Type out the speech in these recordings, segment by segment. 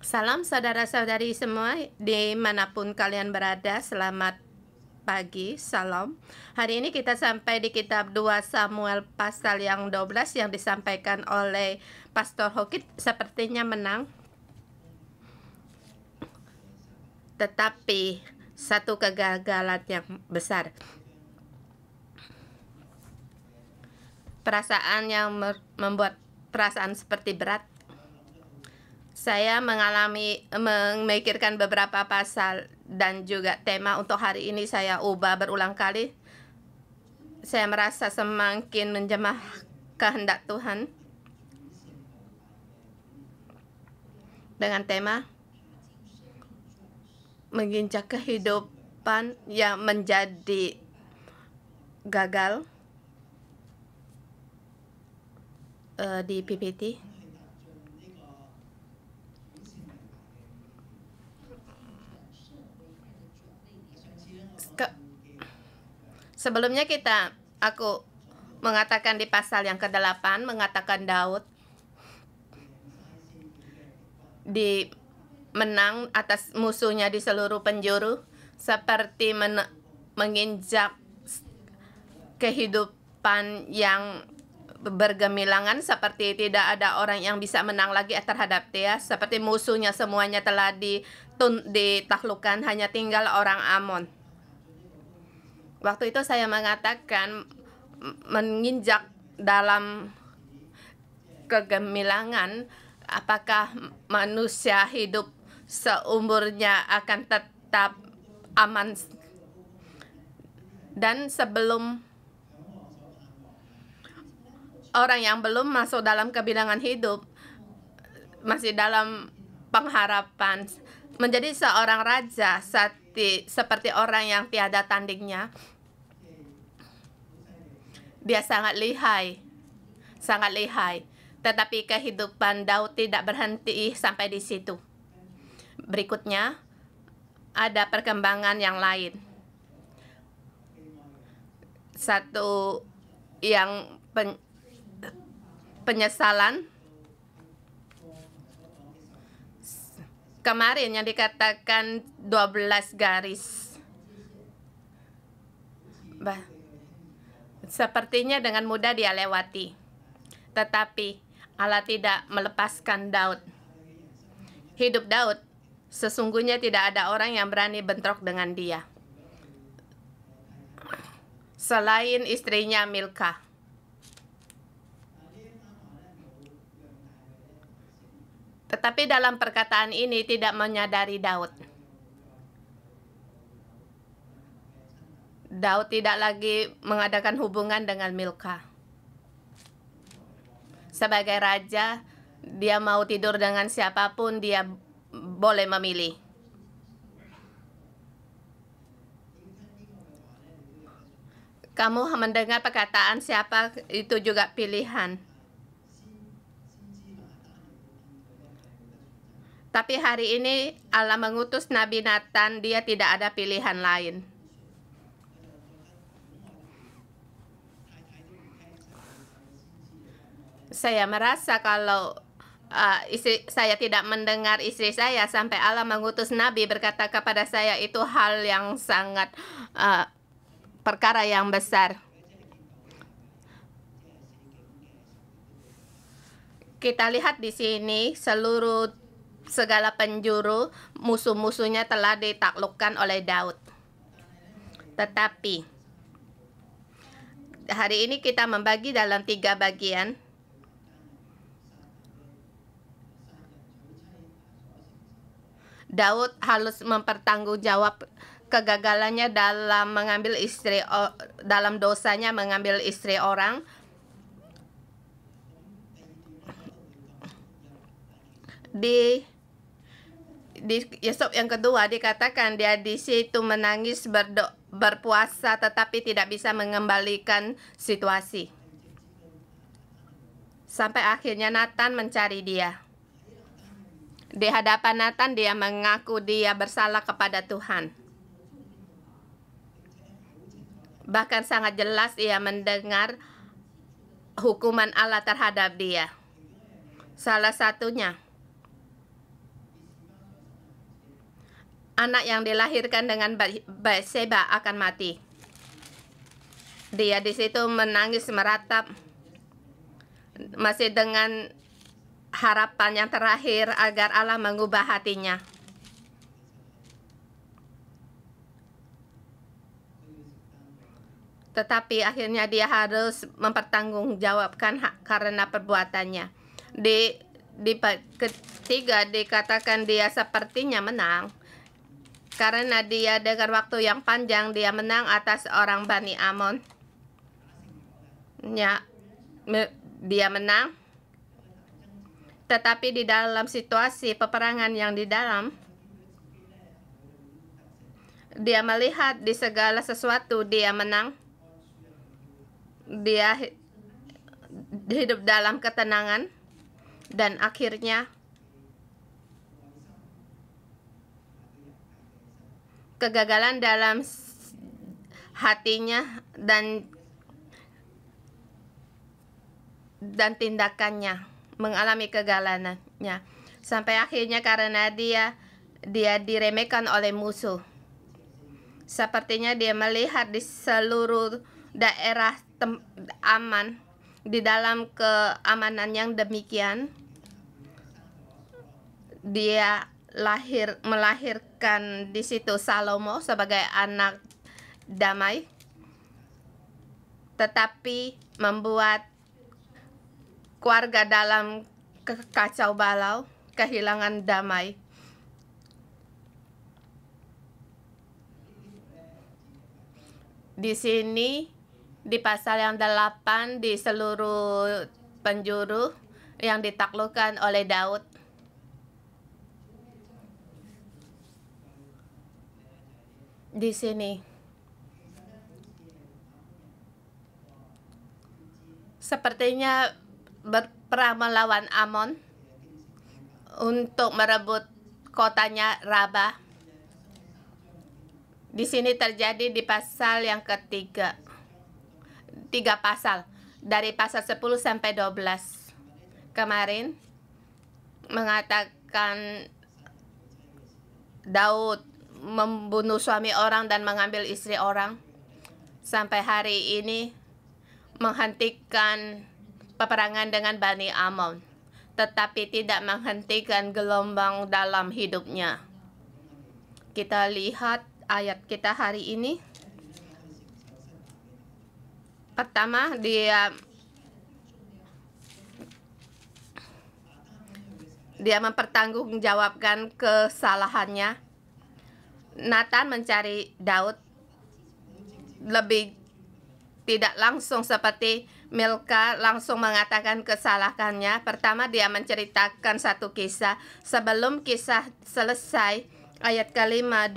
Salam saudara-saudari semua dimanapun kalian berada, selamat pagi, salam. Hari ini kita sampai di kitab 2 Samuel pasal yang 12 yang disampaikan oleh Pastor Hokit sepertinya menang. Tetapi satu kegagalan yang besar. Perasaan yang membuat perasaan seperti berat. Saya memikirkan beberapa pasal dan juga tema untuk hari ini saya ubah berulang kali. Saya merasa semakin menjamah kehendak Tuhan dengan tema menginjak kehidupan yang menjadi gagal di PPT. Sebelumnya aku mengatakan di pasal yang ke-8 mengatakan Daud menang atas musuhnya di seluruh penjuru seperti menginjak kehidupan yang bergemilangan, seperti tidak ada orang yang bisa menang lagi terhadap dia, seperti musuhnya semuanya telah ditaklukkan, hanya tinggal orang Amon. Waktu itu saya mengatakan menginjak dalam kegemilangan, apakah manusia hidup seumurnya akan tetap aman? Dan sebelum orang yang belum masuk dalam kebilangan hidup masih dalam pengharapan menjadi seorang raja seperti orang yang tiada tandingnya. Dia sangat lihai. Tetapi kehidupan Daud tidak berhenti sampai di situ. Berikutnya ada perkembangan yang lain. Satu yang penyesalan. Kemarin yang dikatakan 12 garis. Sepertinya dengan mudah dia lewati. Tetapi Allah tidak melepaskan Daud. Hidup Daud, sesungguhnya tidak ada orang yang berani bentrok dengan dia. Selain istrinya Milka. Tetapi dalam perkataan ini tidak menyadari Daud. Daud tidak lagi mengadakan hubungan dengan Milka. Sebagai raja, dia mau tidur dengan siapapun, dia boleh memilih. Kamu mendengar perkataan siapa, itu juga pilihan. Tapi hari ini Allah mengutus Nabi Nathan, dia tidak ada pilihan lain. Saya merasa kalau saya tidak mendengar istri saya sampai Allah mengutus Nabi berkata kepada saya, itu hal yang sangat perkara yang besar. Kita lihat di sini segala penjuru musuh-musuhnya telah ditaklukkan oleh Daud. Tetapi hari ini kita membagi dalam 3 bagian. Daud harus mempertanggungjawab kegagalannya dalam mengambil istri, dalam dosanya mengambil istri orang. Di Yusuf yang kedua dikatakan dia di situ menangis, berpuasa, tetapi tidak bisa mengembalikan situasi. Sampai akhirnya Nathan mencari dia. Di hadapan Nathan dia mengaku dia bersalah kepada Tuhan. Bahkan sangat jelas ia mendengar hukuman Allah terhadap dia. Salah satunya anak yang dilahirkan dengan Batseba akan mati. Dia di situ menangis meratap, masih dengan harapan yang terakhir agar Allah mengubah hatinya. Tetapi akhirnya dia harus mempertanggungjawabkan karena perbuatannya. Di ketiga dikatakan dia sepertinya menang karena dia dengan waktu yang panjang dia menang atas orang Bani Amon. Dia menang, tetapi di dalam situasi peperangan yang di dalam, dia melihat di segala sesuatu dia menang. Dia hidup dalam ketenangan dan akhirnya kegagalan dalam hatinya dan tindakannya mengalami kegagalannya sampai akhirnya karena dia diremehkan oleh musuh. Sepertinya dia melihat di seluruh daerah aman, di dalam keamanan yang demikian dia melahirkan di situ Salomo sebagai anak damai, tetapi membuat keluarga dalam kacau balau, kehilangan damai. Di sini di pasal yang 8 di seluruh penjuru yang ditaklukkan oleh Daud. Di sini sepertinya berperang melawan Amon untuk merebut kotanya Rabah. Di sini terjadi di pasal yang ketiga. 3 pasal dari pasal 10 sampai 12. Kemarin mengatakan Daud membunuh suami orang dan mengambil istri orang. Sampai hari ini menghentikan peperangan dengan Bani Amon, tetapi tidak menghentikan gelombang dalam hidupnya. Kita lihat ayat kita hari ini. Pertama, dia mempertanggungjawabkan kesalahannya. Nathan mencari Daud lebih tidak langsung seperti Milka langsung mengatakan kesalahannya. Pertama, dia menceritakan satu kisah. Sebelum kisah selesai, ayat kelima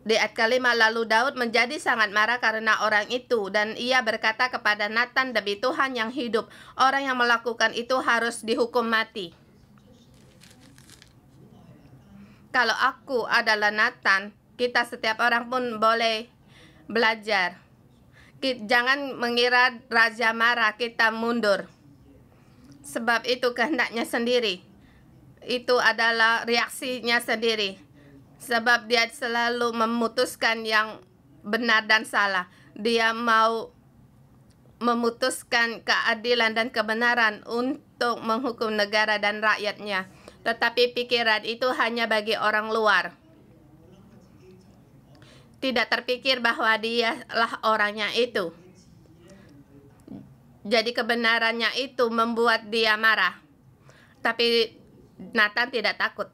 di ayat kelima, lalu Daud menjadi sangat marah karena orang itu, dan ia berkata kepada Nathan, demi Tuhan yang hidup, orang yang melakukan itu harus dihukum mati. Kalau aku adalah Nathan, kita setiap orang pun boleh belajar. Jangan mengira raja marah kita mundur, sebab itu kehendaknya sendiri. Itu adalah reaksinya sendiri, sebab dia selalu memutuskan yang benar dan salah. Dia mau memutuskan keadilan dan kebenaran untuk menghukum negara dan rakyatnya. Tetapi pikiran itu hanya bagi orang luar. Tidak terpikir bahwa dialah orangnya itu. Jadi kebenarannya itu membuat dia marah. Tapi Nathan tidak takut.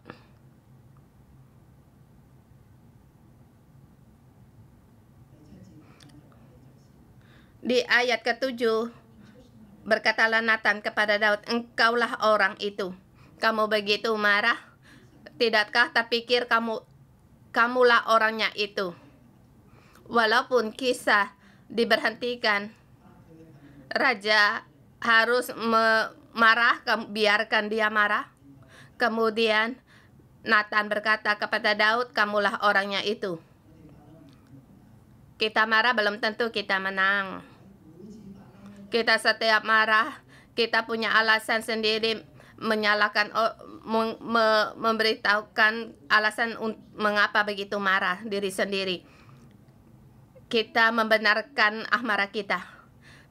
Di ayat ke-7, berkatalah Nathan kepada Daud, engkaulah orang itu. Kamu begitu marah? Tidakkah terpikir kamulah orangnya itu? Walaupun kisah diberhentikan, raja harus marah, biarkan dia marah. Kemudian Nathan berkata kepada Daud, kamulah orangnya itu. Kita marah belum tentu kita menang. Kita setiap marah, kita punya alasan sendiri menyalahkan memberitahukan alasan mengapa begitu marah diri sendiri. Kita membenarkan amarah kita,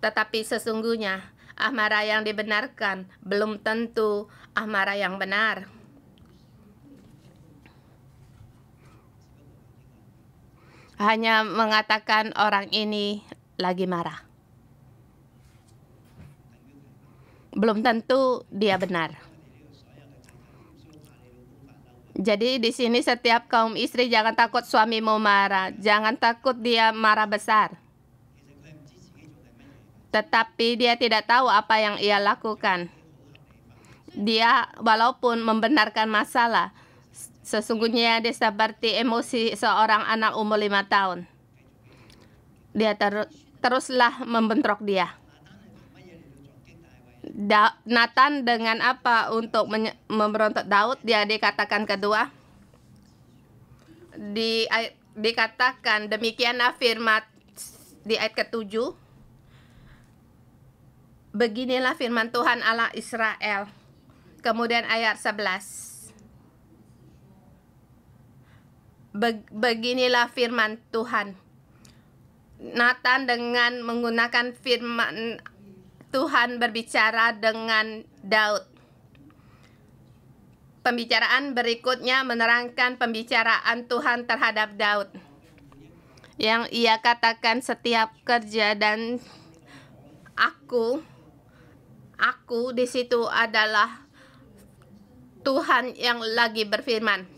tetapi sesungguhnya amarah yang dibenarkan belum tentu amarah yang benar. Hanya mengatakan orang ini lagi marah, belum tentu dia benar. Jadi di sini setiap kaum istri jangan takut suamimu marah, jangan takut dia marah besar. Tetapi dia tidak tahu apa yang ia lakukan. Dia walaupun membenarkan masalah, sesungguhnya dia seperti emosi seorang anak umur 5 tahun. Dia teruslah membentrok dia. Nathan dengan apa untuk memberontak Daud? Dia dikatakan kedua. Dikatakan demikianlah firman di ayat ke-7. Beginilah firman Tuhan Allah Israel. Kemudian ayat 11. Beginilah firman Tuhan. Nathan dengan menggunakan firman Tuhan berbicara dengan Daud. Pembicaraan berikutnya menerangkan pembicaraan Tuhan terhadap Daud. Yang ia katakan setiap kerja dan aku di situ adalah Tuhan yang lagi berfirman.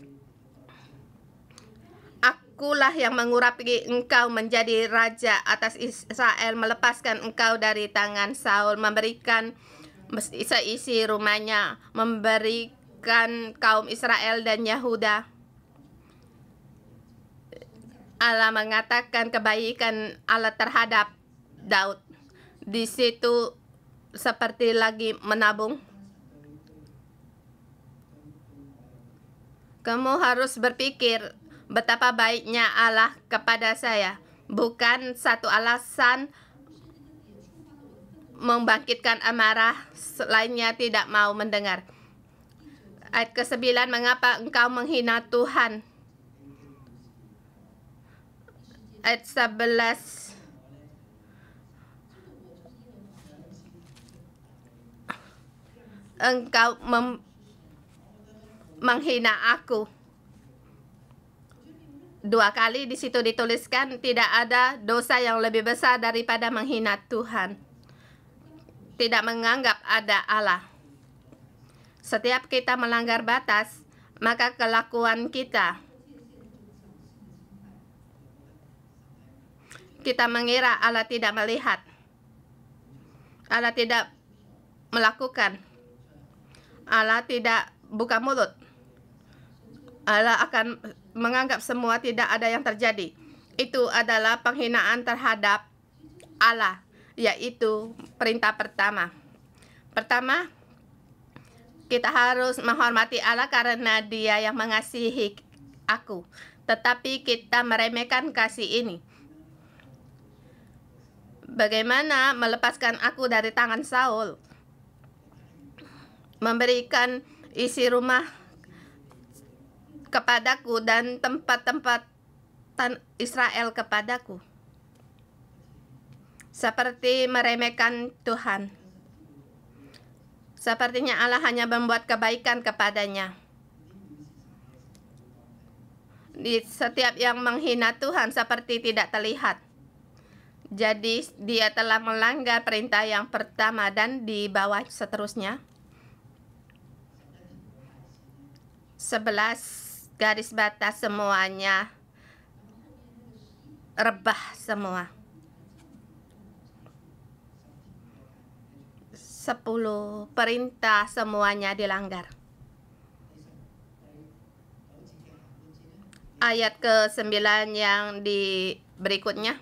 Akulah yang mengurapi engkau menjadi raja atas Israel, melepaskan engkau dari tangan Saul, memberikan seisi rumahnya, memberikan kaum Israel dan Yehuda. Allah mengatakan kebaikan Allah terhadap Daud. Di situ seperti lagi menabung. Kamu harus berpikir betapa baiknya Allah kepada saya. Bukan satu alasan membangkitkan amarah, lainnya tidak mau mendengar. Ayat ke-9, mengapa engkau menghina Tuhan? Ayat 11. Engkau menghina aku. Dua kali di situ dituliskan tidak ada dosa yang lebih besar daripada menghina Tuhan. Tidak menganggap ada Allah. Setiap kita melanggar batas, maka kelakuan kita mengira Allah tidak melihat. Allah tidak melakukan. Allah tidak buka mulut. Allah akan menganggap semua tidak ada yang terjadi. Itu adalah penghinaan terhadap Allah, yaitu perintah pertama. Pertama, kita harus menghormati Allah karena Dia yang mengasihi aku. Tetapi kita meremehkan kasih ini. Bagaimana melepaskan aku dari tangan Saul? Memberikan isi rumah kepadaku dan tempat-tempat Israel kepadaku. Seperti meremehkan Tuhan. Sepertinya Allah hanya membuat kebaikan kepadanya. Di setiap yang menghina Tuhan seperti tidak terlihat. Jadi dia telah melanggar perintah yang pertama, dan di bawah seterusnya 11 garis batas semuanya rebah semua. 10 perintah semuanya dilanggar. Ayat ke-9 yang di berikutnya.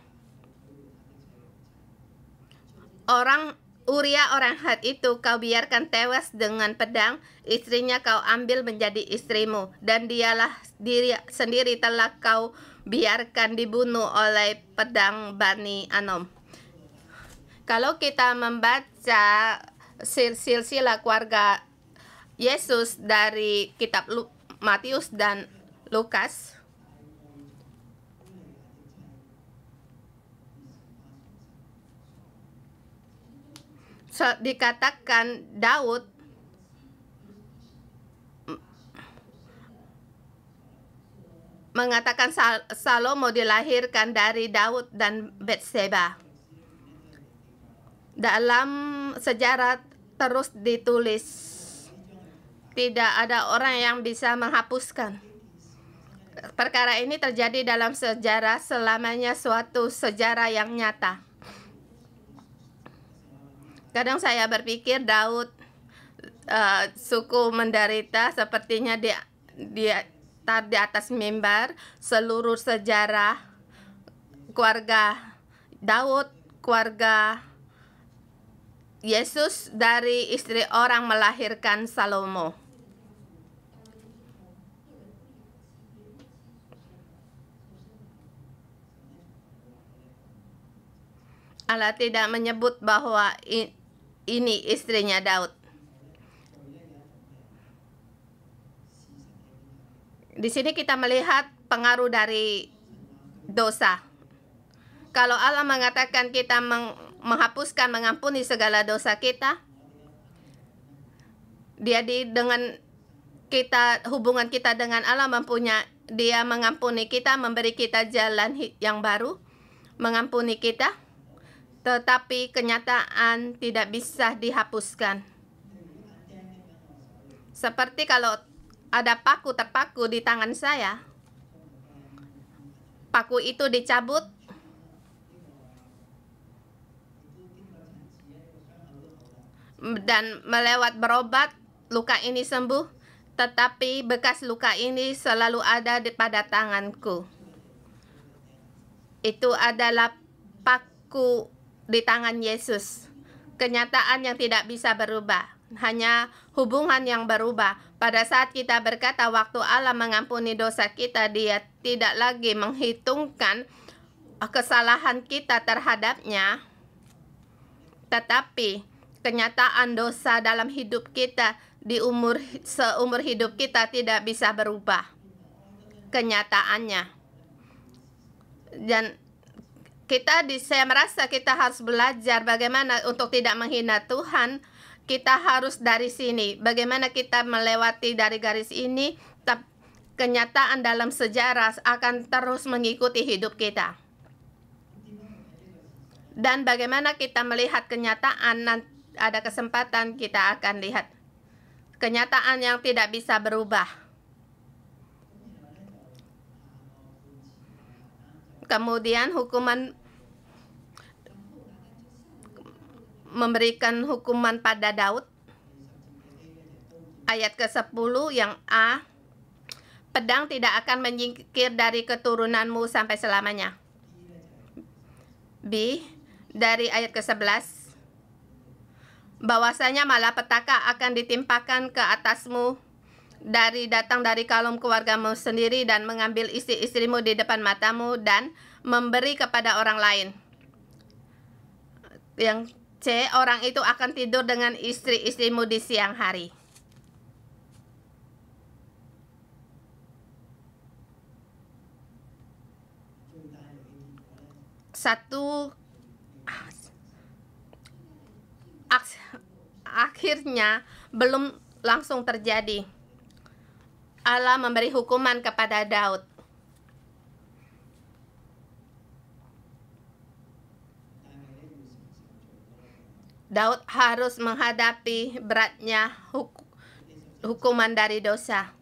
Uria orang Het itu kau biarkan tewas dengan pedang, istrinya kau ambil menjadi istrimu, dan dialah diri sendiri telah kau biarkan dibunuh oleh pedang Bani Anom. Kalau kita membaca silsilah keluarga Yesus dari kitab Matius dan Lukas. Dikatakan Daud mengatakan Salomo dilahirkan dari Daud dan Batseba. Dalam sejarah terus ditulis, tidak ada orang yang bisa menghapuskan. Perkara ini terjadi dalam sejarah, selamanya suatu sejarah yang nyata. Kadang saya berpikir Daud suku menderita, sepertinya di atas mimbar seluruh sejarah keluarga Daud, keluarga Yesus dari istri orang melahirkan Salomo. Allah tidak menyebut bahwa ini istrinya Daud. Di sini kita melihat pengaruh dari dosa. Kalau Allah mengatakan kita menghapuskan, mengampuni segala dosa kita, dengan kita, hubungan kita dengan Allah Dia mengampuni kita, memberi kita jalan yang baru, mengampuni kita. Tetapi kenyataan tidak bisa dihapuskan. Seperti kalau ada paku terpaku di tangan saya, paku itu dicabut, dan melewat berobat, luka ini sembuh, tetapi bekas luka ini selalu ada pada tanganku. Itu adalah paku di tangan Yesus. Kenyataan yang tidak bisa berubah, hanya hubungan yang berubah. Pada saat kita berkata waktu Allah mengampuni dosa kita, Dia tidak lagi menghitungkan kesalahan kita terhadapnya, tetapi kenyataan dosa dalam hidup kita seumur hidup kita tidak bisa berubah kenyataannya. Dan saya merasa kita harus belajar bagaimana untuk tidak menghina Tuhan. Kita harus dari sini, bagaimana kita melewati dari garis ini, kenyataan dalam sejarah akan terus mengikuti hidup kita. Dan bagaimana kita melihat kenyataan, ada kesempatan kita akan lihat kenyataan yang tidak bisa berubah. Kemudian memberikan hukuman pada Daud. Ayat ke-10 yang A, pedang tidak akan menyingkir dari keturunanmu sampai selamanya. B, dari ayat ke-11, bahwasanya malapetaka akan ditimpakan ke atasmu datang dari kaum keluargamu sendiri dan mengambil istri-istrimu di depan matamu dan memberi kepada orang lain. Yang C, orang itu akan tidur dengan istri-istrimu di siang hari. Akhirnya belum langsung terjadi. Allah memberi hukuman kepada Daud. Daud harus menghadapi beratnya hukuman dari dosa.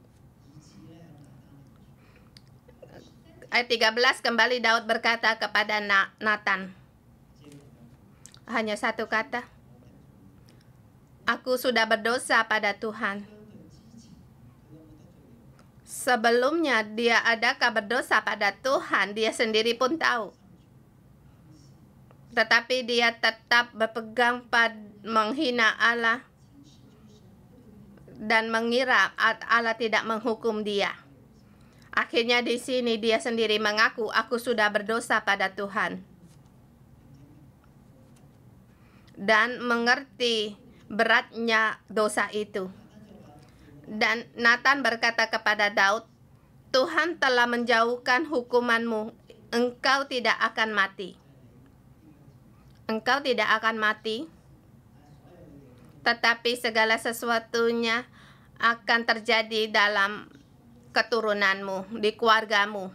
Ayat 13, kembali Daud berkata kepada Nathan, hanya satu kata, aku sudah berdosa pada Tuhan. Sebelumnya dia adakah berdosa pada Tuhan, dia sendiri pun tahu. Tetapi dia tetap berpegang pada menghina Allah dan mengira Allah tidak menghukum dia. Akhirnya di sini dia sendiri mengaku, aku sudah berdosa pada Tuhan. Dan mengerti beratnya dosa itu. Dan Nathan berkata kepada Daud, Tuhan telah menjauhkan hukumanmu, engkau tidak akan mati. Engkau tidak akan mati, tetapi segala sesuatunya akan terjadi dalam keturunanmu, di keluargamu.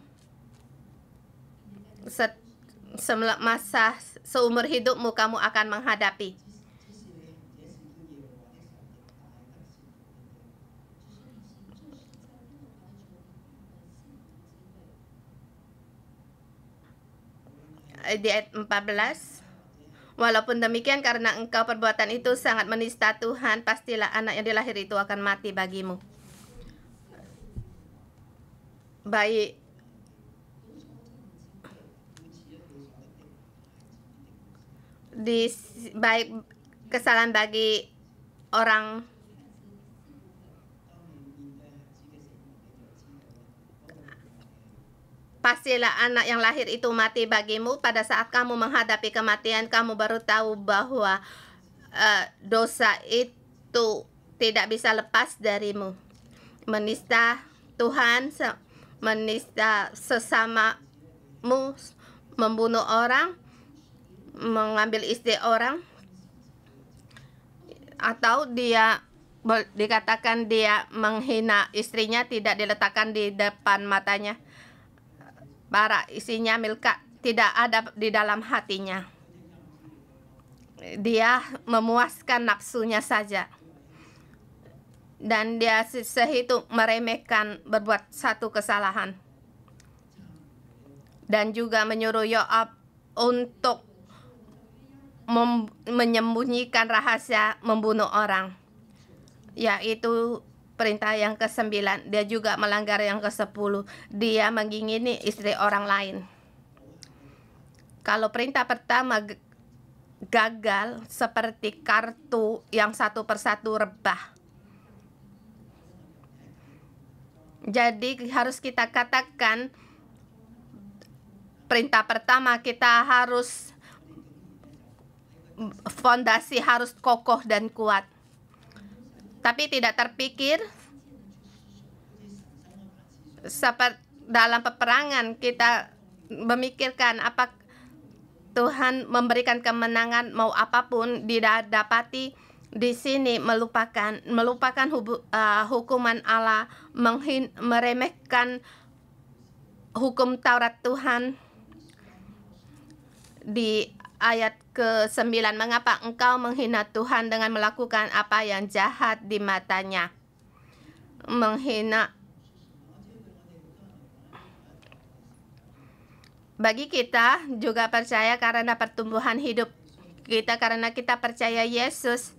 Masa seumur hidupmu kamu akan menghadapi. Di ayat 14, walaupun demikian karena engkau perbuatan itu sangat menista Tuhan, pastilah anak yang dilahir itu akan mati bagimu. Baik kesalahan bagi orang pastilah anak yang lahir itu mati bagimu. Pada saat kamu menghadapi kematian, kamu baru tahu bahwa dosa itu tidak bisa lepas darimu. Menista Tuhan, menista sesamamu, membunuh orang, mengambil istri orang, atau dia dikatakan dia menghina istrinya, tidak diletakkan di depan matanya. Bara isinya Milka tidak ada di dalam hatinya. Dia memuaskan nafsunya saja. Dan dia sehitung meremehkan berbuat satu kesalahan. Dan juga menyuruh Yoab untuk menyembunyikan rahasia membunuh orang. Yaitu perintah yang ke-9, dia juga melanggar yang ke-10. Dia mengingini istri orang lain. Kalau perintah pertama gagal, seperti kartu yang satu persatu rebah. Jadi harus kita katakan, perintah pertama kita harus, fondasi harus kokoh dan kuat. Tapi tidak terpikir seperti dalam peperangan kita memikirkan apa Tuhan memberikan kemenangan, mau apapun didapati di sini, melupakan hukuman Allah, meremehkan hukum Taurat Tuhan. Di ayat ke-9, mengapa engkau menghina Tuhan dengan melakukan apa yang jahat di matanya? Menghina. Bagi kita juga percaya karena pertumbuhan hidup kita, karena kita percaya Yesus,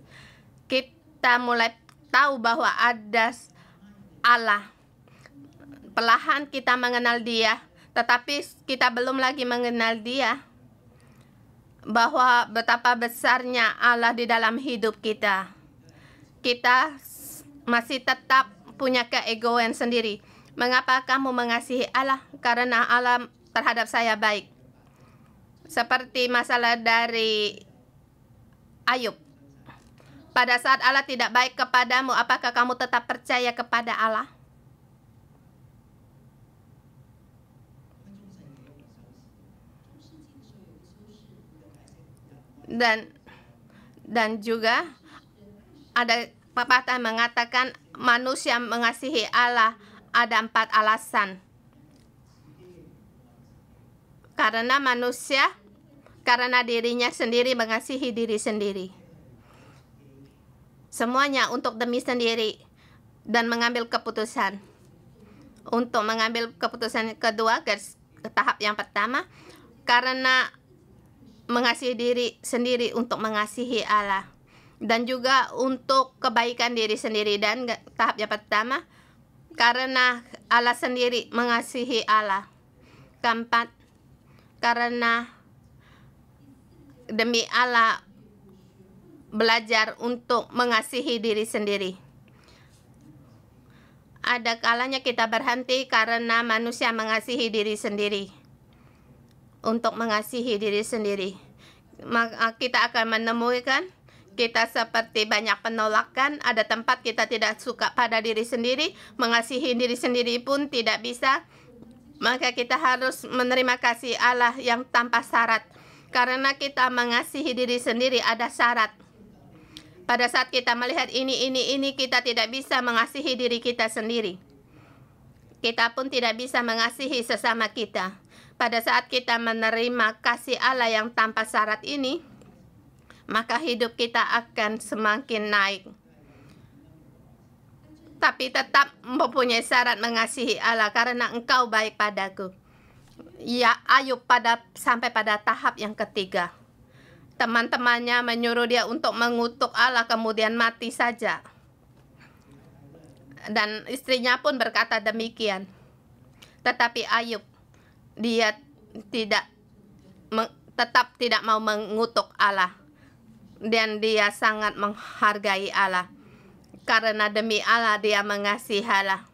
kita mulai tahu bahwa ada Allah. Perlahan kita mengenal Dia, tetapi kita belum lagi mengenal Dia. Bahwa betapa besarnya Allah di dalam hidup kita. Kita masih tetap punya keegoan sendiri. Mengapa kamu mengasihi Allah? Karena Allah terhadap saya baik. Seperti masalah dari Ayub. Pada saat Allah tidak baik kepadamu, apakah kamu tetap percaya kepada Allah? Dan juga ada pepatah mengatakan manusia mengasihi Allah ada 4 alasan. Karena manusia, karena dirinya sendiri mengasihi diri sendiri. Semuanya untuk demi sendiri dan mengambil keputusan. Untuk mengambil keputusan kedua, tahap yang pertama, karena mengasihi diri sendiri untuk mengasihi Allah, dan juga untuk kebaikan diri sendiri. Dan tahap yang pertama, karena Allah sendiri mengasihi Allah. Keempat, karena demi Allah belajar untuk mengasihi diri sendiri. Ada kalanya kita berhenti karena manusia mengasihi diri sendiri. Untuk mengasihi diri sendiri, maka kita akan menemukan kita seperti banyak penolakan, ada tempat kita tidak suka pada diri sendiri, mengasihi diri sendiri pun tidak bisa, maka kita harus menerima kasih Allah yang tanpa syarat. Karena kita mengasihi diri sendiri ada syarat. Pada saat kita melihat ini, kita tidak bisa mengasihi diri kita sendiri. Kita pun tidak bisa mengasihi sesama kita. Pada saat kita menerima kasih Allah yang tanpa syarat ini, maka hidup kita akan semakin naik. Tapi tetap mempunyai syarat mengasihi Allah karena engkau baik padaku. Ya, Ayub sampai pada tahap yang ketiga. Teman-temannya menyuruh dia untuk mengutuk Allah kemudian mati saja. Dan istrinya pun berkata demikian. Tetapi Ayub, dia tetap tidak mau mengutuk Allah. Dan dia sangat menghargai Allah. Karena demi Allah dia mengasihi Allah.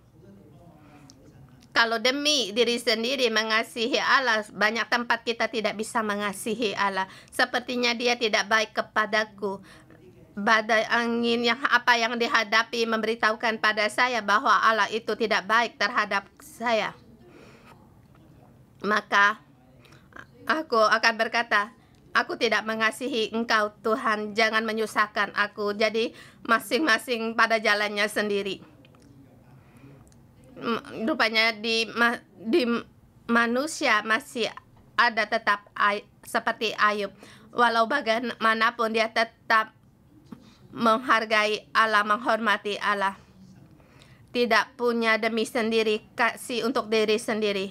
Kalau demi diri sendiri mengasihi Allah, banyak tempat kita tidak bisa mengasihi Allah. Sepertinya dia tidak baik kepadaku. Badai angin yang dihadapi memberitahukan pada saya bahwa Allah itu tidak baik terhadap saya. Maka aku akan berkata, aku tidak mengasihi engkau Tuhan, jangan menyusahkan aku. Jadi masing-masing pada jalannya sendiri. Rupanya di manusia masih ada tetap seperti Ayub. Walau bagaimanapun dia tetap menghargai Allah, menghormati Allah. Tidak punya demi sendiri, kasih untuk diri sendiri.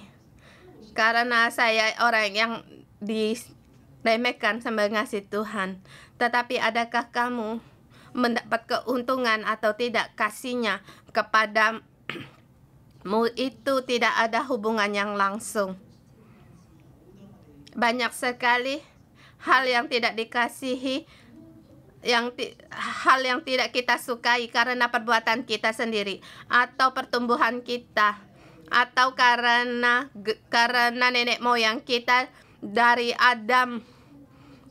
Karena saya orang yang diremehkan sama ngasih Tuhan. Tetapi adakah kamu mendapat keuntungan atau tidak kasihnya kepadamu? Itu tidak ada hubungan yang langsung. Banyak sekali hal yang tidak dikasihi, hal yang tidak kita sukai karena perbuatan kita sendiri, atau pertumbuhan kita, atau karena nenek moyang kita dari Adam.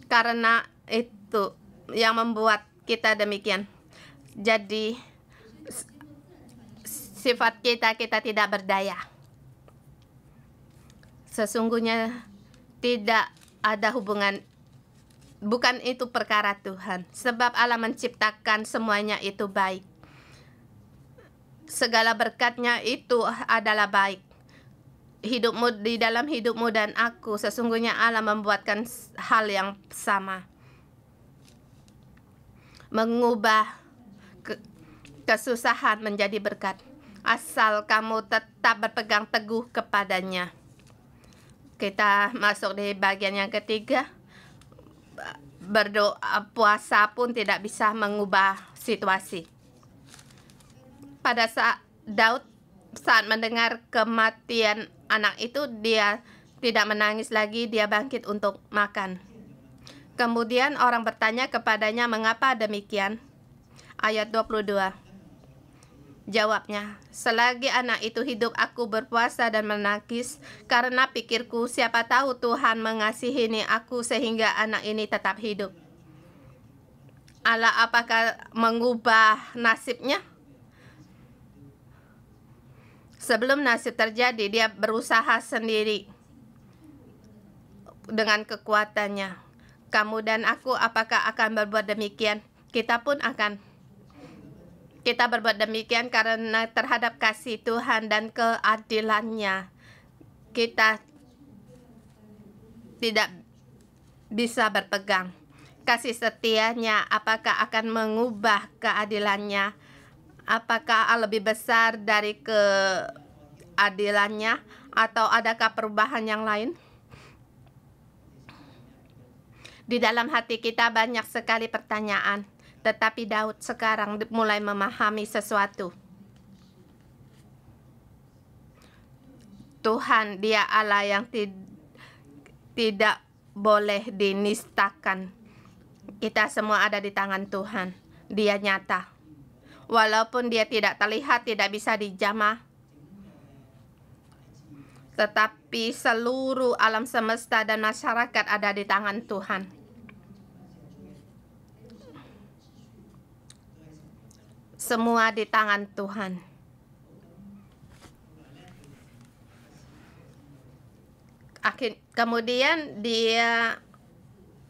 Karena itu yang membuat kita demikian. Jadi sifat kita tidak berdaya. Sesungguhnya tidak ada hubungan. Bukan itu perkara Tuhan. Sebab Allah menciptakan semuanya itu baik. Segala berkatnya itu adalah baik. Hidupmu, di dalam hidupmu dan aku, sesungguhnya Allah membuatkan hal yang sama. Mengubah kesusahan menjadi berkat. Asal kamu tetap berpegang teguh kepadanya. Kita masuk di bagian yang ketiga. Berdoa, puasa pun tidak bisa mengubah situasi. Pada saat Daud mendengar kematian anak itu, dia tidak menangis lagi, dia bangkit untuk makan. Kemudian orang bertanya kepadanya, mengapa demikian? Ayat 22. Jawabnya, selagi anak itu hidup aku berpuasa dan menangis, karena pikirku siapa tahu Tuhan mengasihi aku sehingga anak ini tetap hidup. Allah apakah mengubah nasibnya? Sebelum nasib terjadi, dia berusaha sendiri dengan kekuatannya. Kamu dan aku apakah akan berbuat demikian? Kita pun akan. Kita berbuat demikian karena terhadap kasih Tuhan dan keadilannya. Kita tidak bisa berpegang. Kasih setianya apakah akan mengubah keadilannya? Apakah lebih besar dari keadilannya? Atau adakah perubahan yang lain? Di dalam hati kita banyak sekali pertanyaan. Tetapi Daud sekarang mulai memahami sesuatu. Tuhan, dia Allah yang tidak boleh dinistakan. Kita semua ada di tangan Tuhan. Dia nyata. Walaupun dia tidak terlihat, tidak bisa dijamah. Tetapi seluruh alam semesta dan masyarakat ada di tangan Tuhan. semua di tangan Tuhan. Kemudian dia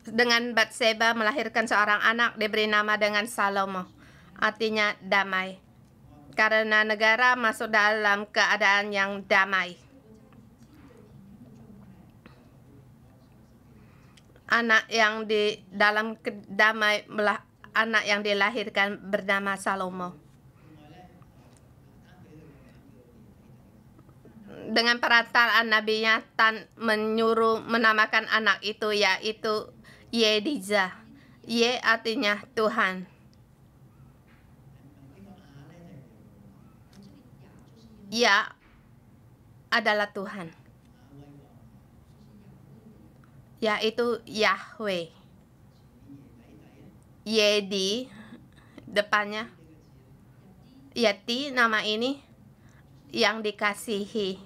dengan Batseba melahirkan seorang anak, diberi nama dengan Salomo, artinya damai, karena negara masuk dalam keadaan yang damai. Anak yang di dalam damai, anak yang dilahirkan bernama Salomo. Dengan perantaraan Nabi Nathan menyuruh menamakan anak itu, yaitu Yediza. Ye artinya Tuhan. Ya adalah Tuhan, yaitu Yahweh. Yedi depannya, Yati, nama ini yang dikasihi.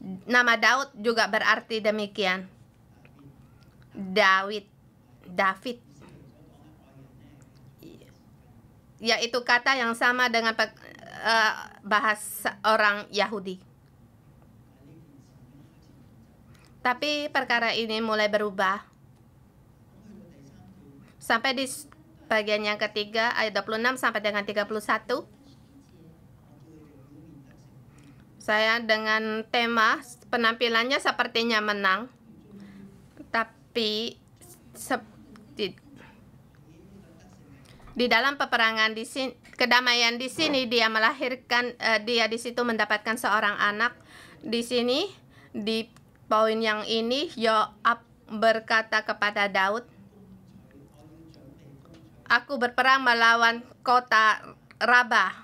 Nama Daud juga berarti demikian. David, yaitu kata yang sama dengan bahasa orang Yahudi. Tapi perkara ini mulai berubah sampai di bagian yang ketiga, ayat 26 sampai dengan 31. Saya dengan tema penampilannya sepertinya menang, tapi di dalam peperangan di sini, kedamaian di sini dia melahirkan, dia di situ mendapatkan seorang anak. Di sini di poin yang ini, Yoab berkata kepada Daud, "Aku berperang melawan kota Rabah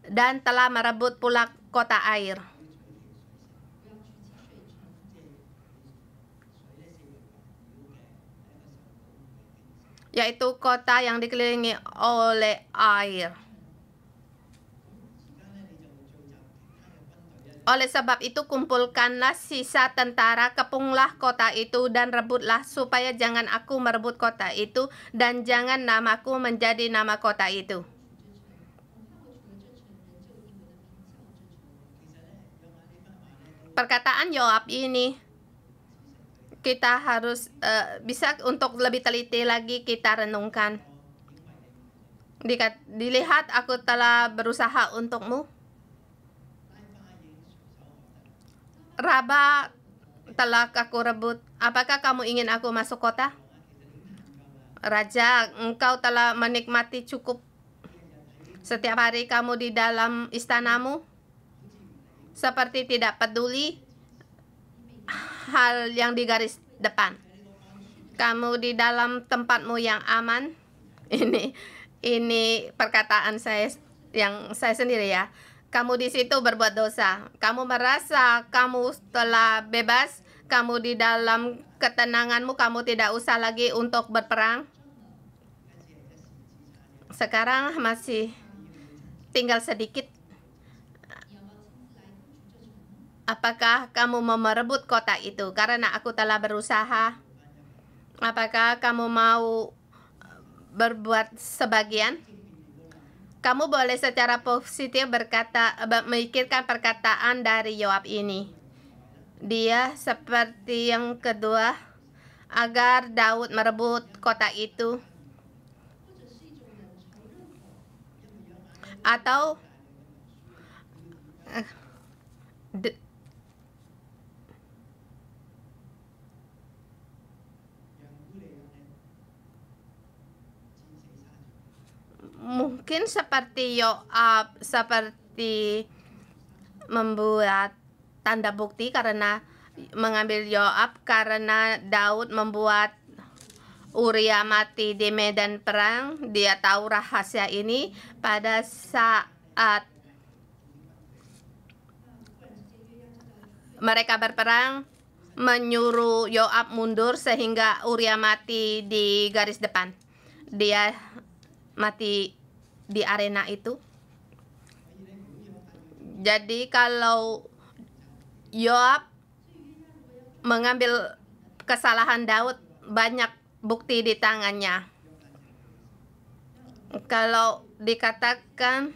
dan telah merebut pula kota air." Yaitu kota yang dikelilingi oleh air. Oleh sebab itu kumpulkanlah sisa tentara, kepunglah kota itu dan rebutlah, supaya jangan aku merebut kota itu dan jangan namaku menjadi nama kota itu. Perkataan Yoab ini kita harus bisa untuk lebih teliti lagi kita renungkan. Dilihat aku telah berusaha untukmu. Rabah telah aku rebut. Apakah kamu ingin aku masuk kota? Raja, engkau telah menikmati cukup. Setiap hari kamu di dalam istanamu, seperti tidak peduli hal yang di garis depan. Kamu di dalam tempatmu yang aman. Ini perkataan saya yang saya sendiri ya. Kamu di situ berbuat dosa. Kamu merasa kamu telah bebas. Kamu di dalam ketenanganmu, kamu tidak usah lagi untuk berperang. Sekarang masih tinggal sedikit. Apakah kamu mau merebut kota itu? Karena aku telah berusaha. Apakah kamu mau berbuat sebagian? Kamu boleh secara positif memikirkan perkataan dari Yoab ini. Dia seperti yang kedua, agar Daud merebut kota itu. Atau mungkin seperti Yoab, seperti membuat tanda bukti karena mengambil Yoab, karena Daud membuat Uria mati di medan perang. Dia tahu rahasia ini pada saat mereka berperang, menyuruh Yoab mundur sehingga Uria mati di garis depan. Dia mati di arena itu. Jadi kalau Yoab mengambil kesalahan Daud, banyak bukti di tangannya. Kalau dikatakan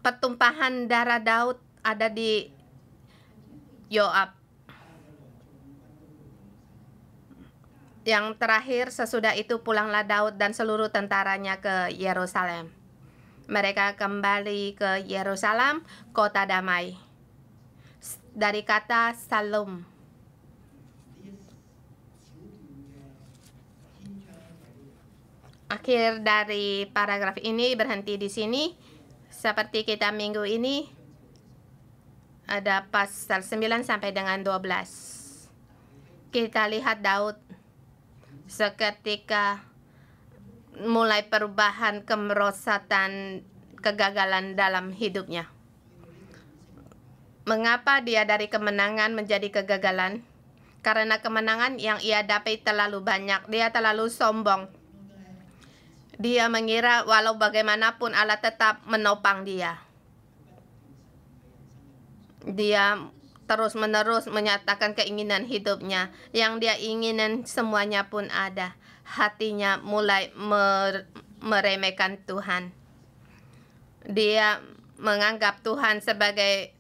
pertumpahan darah Daud ada di Yoab. Yang terakhir sesudah itu pulanglah Daud dan seluruh tentaranya ke Yerusalem. Mereka kembali ke Yerusalem, kota damai. Dari kata Salom. Akhir dari paragraf ini berhenti di sini. Seperti kita minggu ini ada pasal 9 sampai dengan 12. Kita lihat Daud seketika mulai perubahan kemerosatan kegagalan dalam hidupnya. Mengapa dia dari kemenangan menjadi kegagalan? Karena kemenangan yang ia dapat terlalu banyak. Dia terlalu sombong. Dia mengira walau bagaimanapun Allah tetap menopang dia. Dia terus-menerus menyatakan keinginan hidupnya. Yang dia inginin semuanya pun ada. Hatinya mulai meremehkan Tuhan. Dia menganggap Tuhan sebagai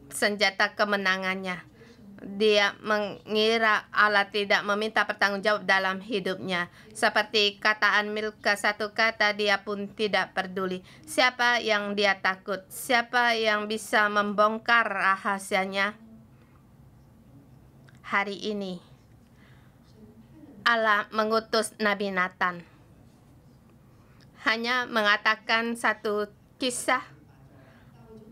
senjata kemenangannya. Dia mengira Allah tidak meminta pertanggungjawab dalam hidupnya. Seperti kataan Milka, satu kata dia pun tidak peduli. Siapa yang dia takut? Siapa yang bisa membongkar rahasianya? Hari ini Allah mengutus Nabi Nathan. Hanya mengatakan satu kisah.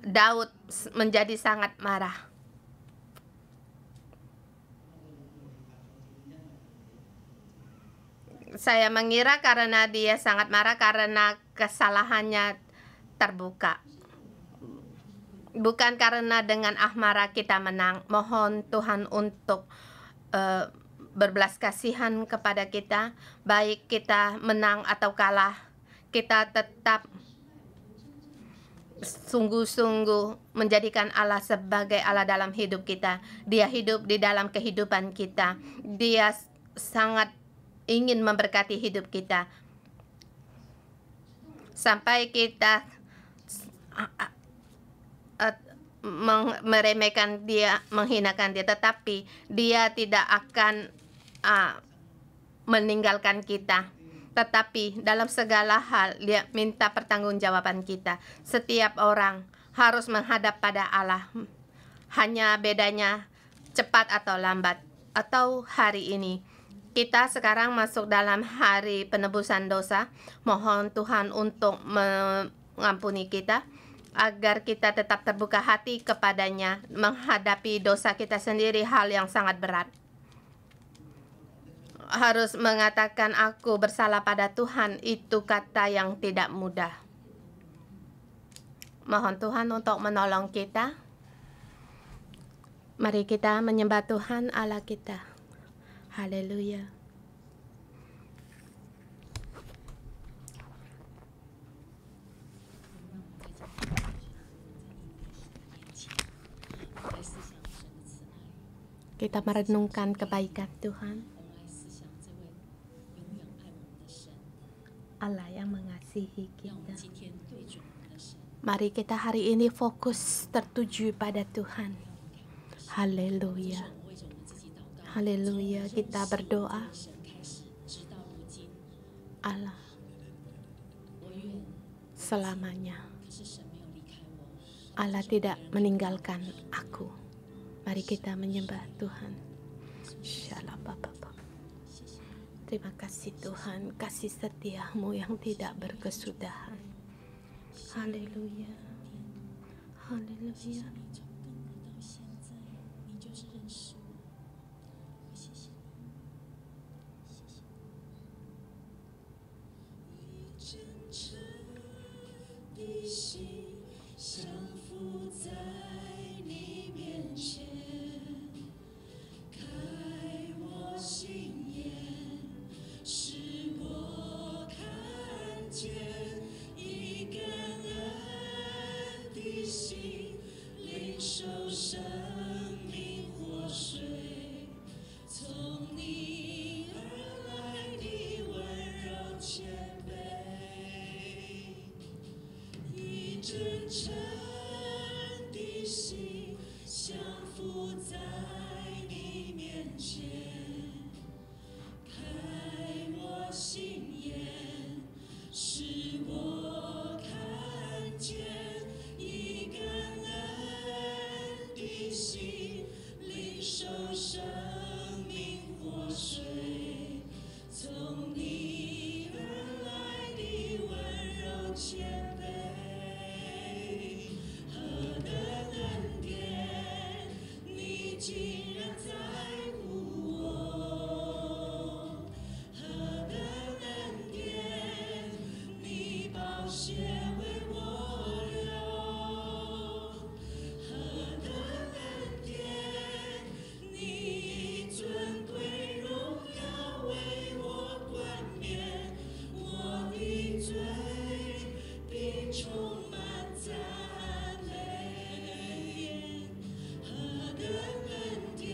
Daud menjadi sangat marah. Saya mengira karena dia sangat marah karena kesalahannya terbuka. Bukan karena dengan amarah kita menang. Mohon Tuhan untuk berbelas kasihan kepada kita. Baik kita menang atau kalah, kita tetap sungguh-sungguh menjadikan Allah sebagai Allah dalam hidup kita. Dia hidup di dalam kehidupan kita. Dia sangat ingin memberkati hidup kita. Sampai kita meremehkan dia, menghinakan dia, tetapi dia tidak akan meninggalkan kita. Tetapi dalam segala hal dia minta pertanggungjawaban kita. Setiap orang harus menghadap pada Allah. Hanya bedanya cepat atau lambat. Atau hari ini kita sekarang masuk dalam hari penebusan dosa. Mohon Tuhan untuk mengampuni kita agar kita tetap terbuka hati kepadanya menghadapi dosa kita sendiri, hal yang sangat berat. Harus mengatakan aku bersalah pada Tuhan, itu kata yang tidak mudah. Mohon Tuhan untuk menolong kita. Mari kita menyembah Tuhan Allah kita. Haleluya. Kita merenungkan kebaikan Tuhan. Allah yang mengasihi kita. Mari kita hari ini fokus tertuju pada Tuhan. Haleluya. Haleluya, kita berdoa. Allah selamanya. Allah tidak meninggalkan aku. Mari kita menyembah Tuhan. Shalom Bapa. Terima kasih Tuhan, kasih setiamu yang tidak berkesudahan. Haleluya. Haleluya. 真诚的心降伏在你面前，开我心眼，使我看见一感恩的心，领受生命活水，从你而来的温柔谦卑。何等恩典，你竟然在乎我！何等恩典，你宝血为我流！何等恩典，你以尊贵荣耀为我冠冕，我的罪必充满赞美。何等恩典，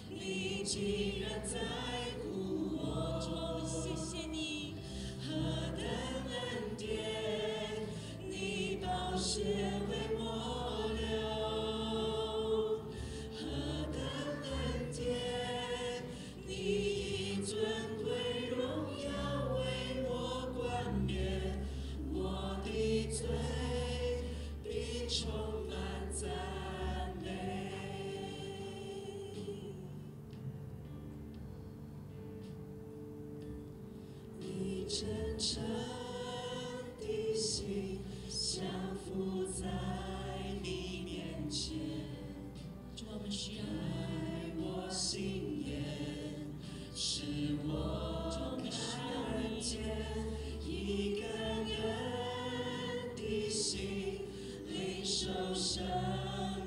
你竟然在乎我！谢谢你。何等恩典，你宝血为我流！何等恩典，你以尊贵荣耀为我冠冕，我的罪必充满赞美。你真诚的心降伏在你面前，主我们需要开我心眼，使我看见一感恩的心，领受生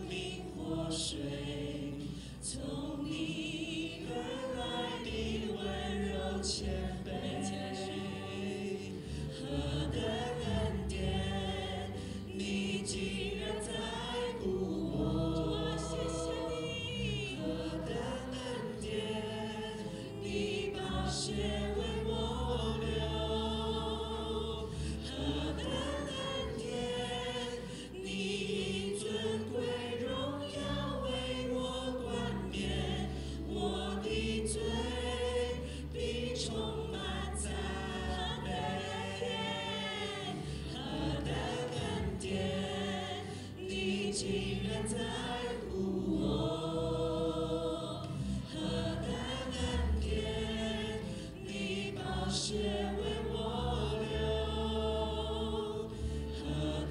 命活水，从你而来的温柔谦卑。何等恩典，你竟然在乎我！谢谢你。何等恩典，你宝血为我流！何等恩典，你以尊贵荣耀为我冠冕，我的罪必充满赞美。何等恩典，你竟然在乎我！何等恩典，你宝血为我流！何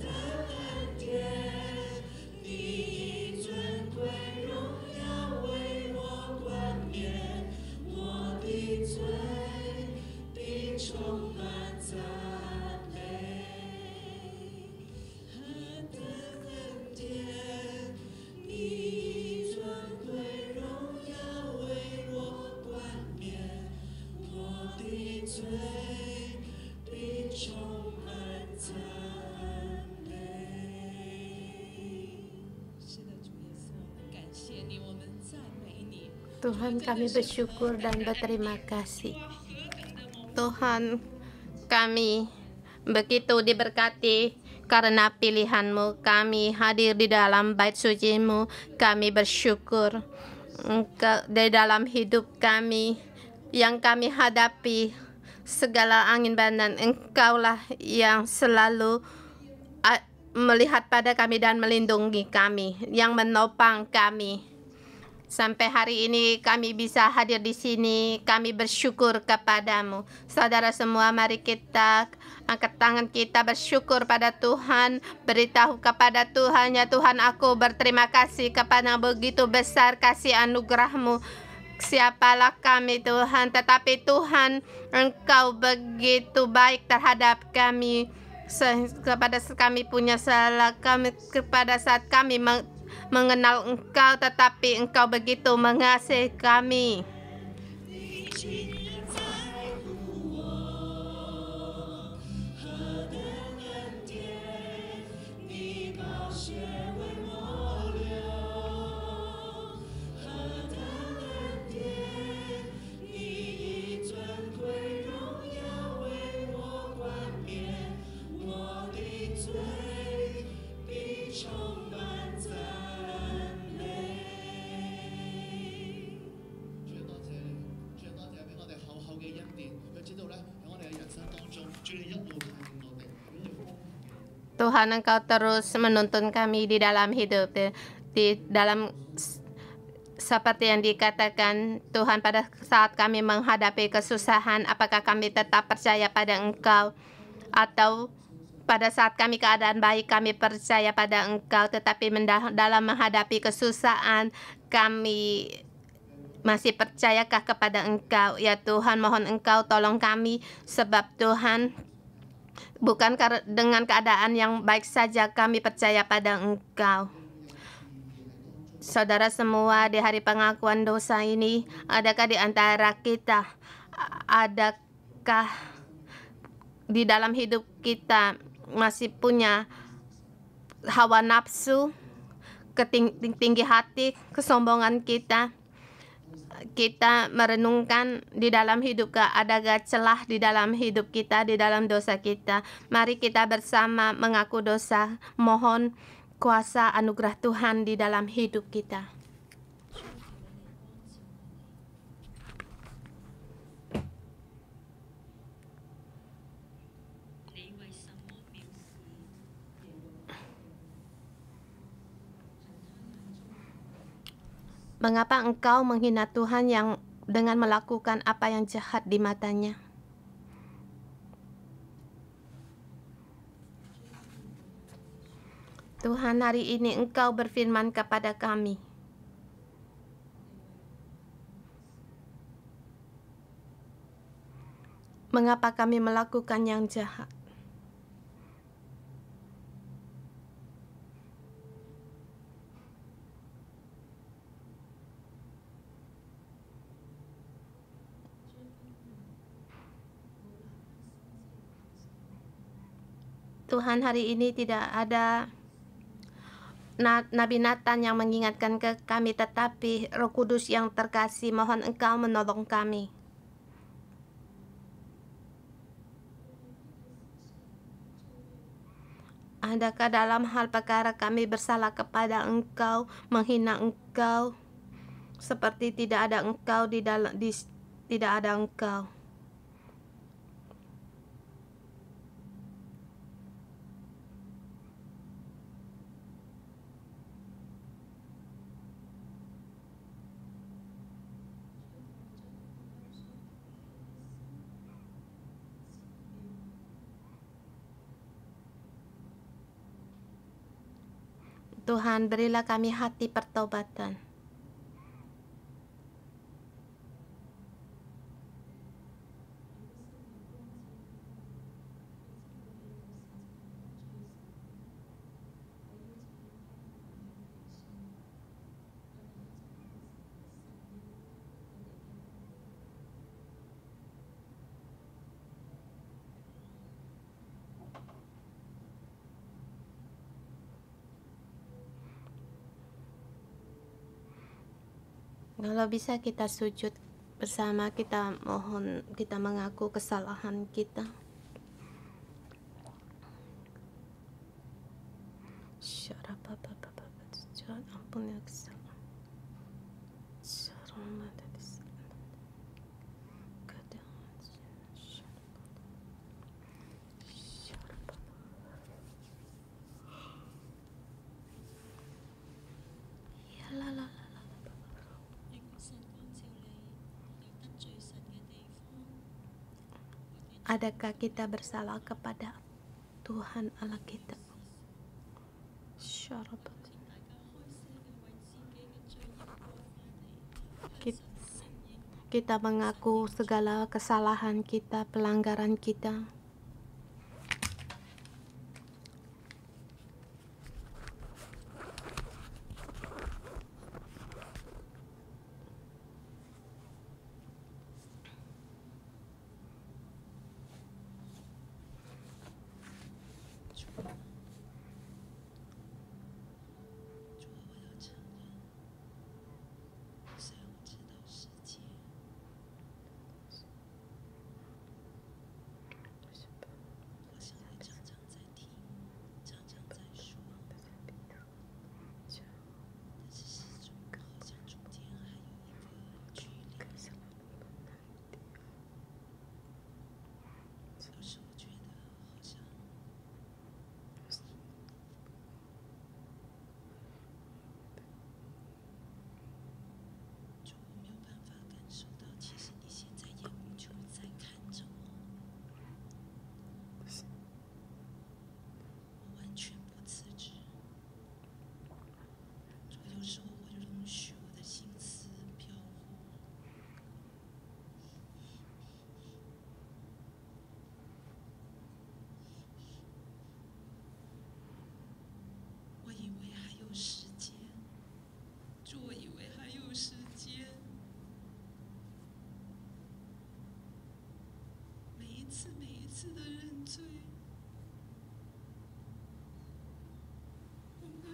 等恩典，你以尊贵荣耀为我冠冕，我的罪必充满赞美。何等恩典，你以尊贵荣耀为我冠冕，我的罪必充满赞美。是的，主耶稣，我们感谢你，我们赞美你。Tuhan, kami bersyukur dan berterima kasih. Tuhan, kami begitu diberkati karena pilihan-Mu. Kami hadir di dalam bait suci-Mu. Kami bersyukur di dalam hidup kami yang kami hadapi segala angin bandang. Engkaulah yang selalu melihat pada kami dan melindungi kami, yang menopang kami. Sampai hari ini kami bisa hadir di sini, kami bersyukur kepadamu. Saudara semua, mari kita angkat tangan kita bersyukur pada Tuhan. Beritahu kepada Tuhan, ya Tuhan, aku berterima kasih kepada begitu besar kasih anugerah-Mu. Siapalah kami Tuhan, tetapi Tuhan, Engkau begitu baik terhadap kami. Kepada kami punya salah, kepada saat kami mengenal Engkau, tetapi Engkau begitu mengasihi kami.我的罪 Tuhan, Engkau terus menuntun kami di dalam hidup, di dalam seperti yang dikatakan Tuhan, pada saat kami menghadapi kesusahan, apakah kami tetap percaya pada Engkau, atau pada saat kami keadaan baik kami percaya pada Engkau, tetapi dalam menghadapi kesusahan kami masih percayakah kepada Engkau? Ya Tuhan, mohon Engkau tolong kami, sebab Tuhan, bukan dengan keadaan yang baik saja kami percaya pada Engkau. Saudara semua, di hari pengakuan dosa ini, adakah di antara kita, adakah di dalam hidup kita masih punya hawa nafsu, tinggi hati, kesombongan kita? Kita merenungkan di dalam hidup, adakah celah di dalam hidup kita, di dalam dosa kita. Mari kita bersama mengaku dosa, mohon kuasa anugerah Tuhan di dalam hidup kita. Mengapa engkau menghina Tuhan yang dengan melakukan apa yang jahat di matanya? Tuhan, hari ini Engkau berfirman kepada kami. Mengapa kami melakukan yang jahat? Tuhan, hari ini tidak ada Nabi Nathan yang mengingatkan ke kami, tetapi Roh Kudus yang terkasih, mohon Engkau menolong kami. Adakah dalam hal perkara kami bersalah kepada Engkau, menghina Engkau, seperti tidak ada Engkau tidak ada Engkau? Tuhan, berilah kami hati pertobatan. Kalau bisa kita sujud bersama, kita mohon, kita mengaku kesalahan kita. Ampun ya kesalahan. Adakah kita bersalah kepada Tuhan Allah kita? Kita mengaku segala kesalahan kita, pelanggaran kita.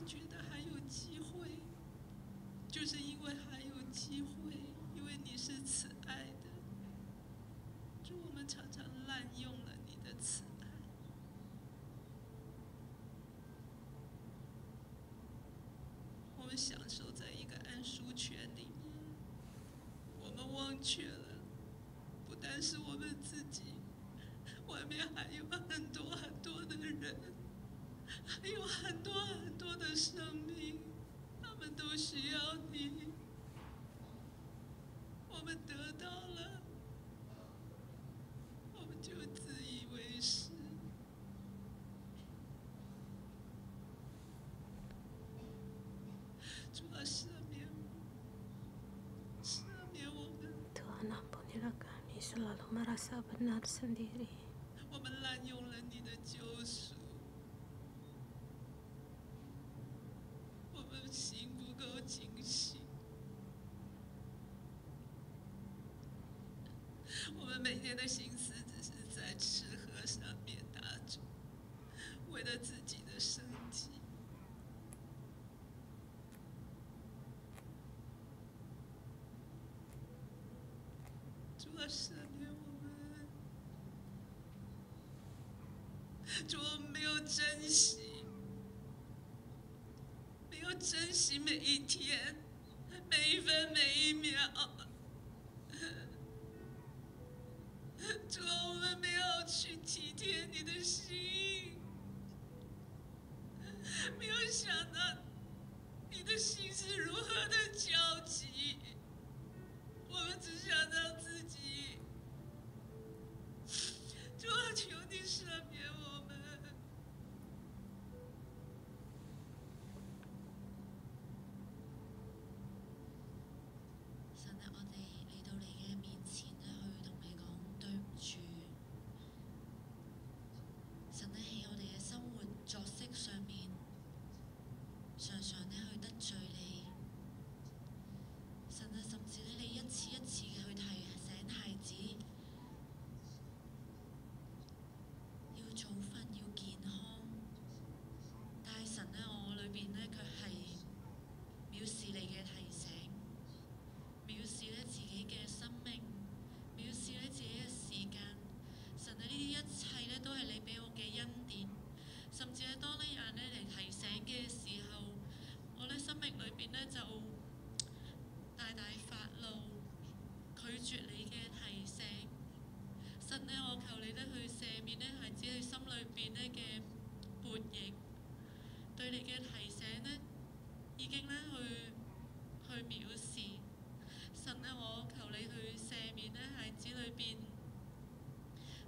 觉得还有机会，就是因为还有机会，因为你是慈爱的。主，我们常常滥用了你的慈爱，我们享受在一个安舒圈里面，我们忘却了，不但是我们自己，外面还有很多很多的人，还有很多很多的生命，他们都需要你。我们得到了，我们就自以为是。主啊，赦免我们， Tuhan ampunilah kami selalu merasa benar sendiri. 我们滥用了你的救赎，我们心不够警醒，我们每天的心思只是在吃喝上面打转，为了自己的生计。主啊，赦免我们，主，我们没有珍惜，没有珍惜每一天，每一分每一秒。主啊，我们没有去体贴你的心，没有想到你的心是如何的焦急，我们只想到自己。主啊，求你赦免我们。神啊，我哋嚟到你嘅面前咧，去同你講對唔住。神咧喺我哋嘅生活作息上面，常常咧去得罪你。神啊，甚至咧你一次一次嘅去提醒孩子要早瞓，要健康。但係神咧，我裏邊咧卻係藐視你嘅提醒，藐視咧自己嘅生命，藐視咧自己嘅時間。神啊，呢啲一切咧都係你俾我嘅恩典。甚至係當呢有人咧嚟提醒嘅時候，我咧生命裏邊咧就大大發怒，拒絕你嘅提醒。神咧，我求你咧去赦免咧孩子佢心裏邊咧嘅叛逆，對你嘅提醒咧已經咧去藐視。神咧，我求你去赦免咧孩子裏邊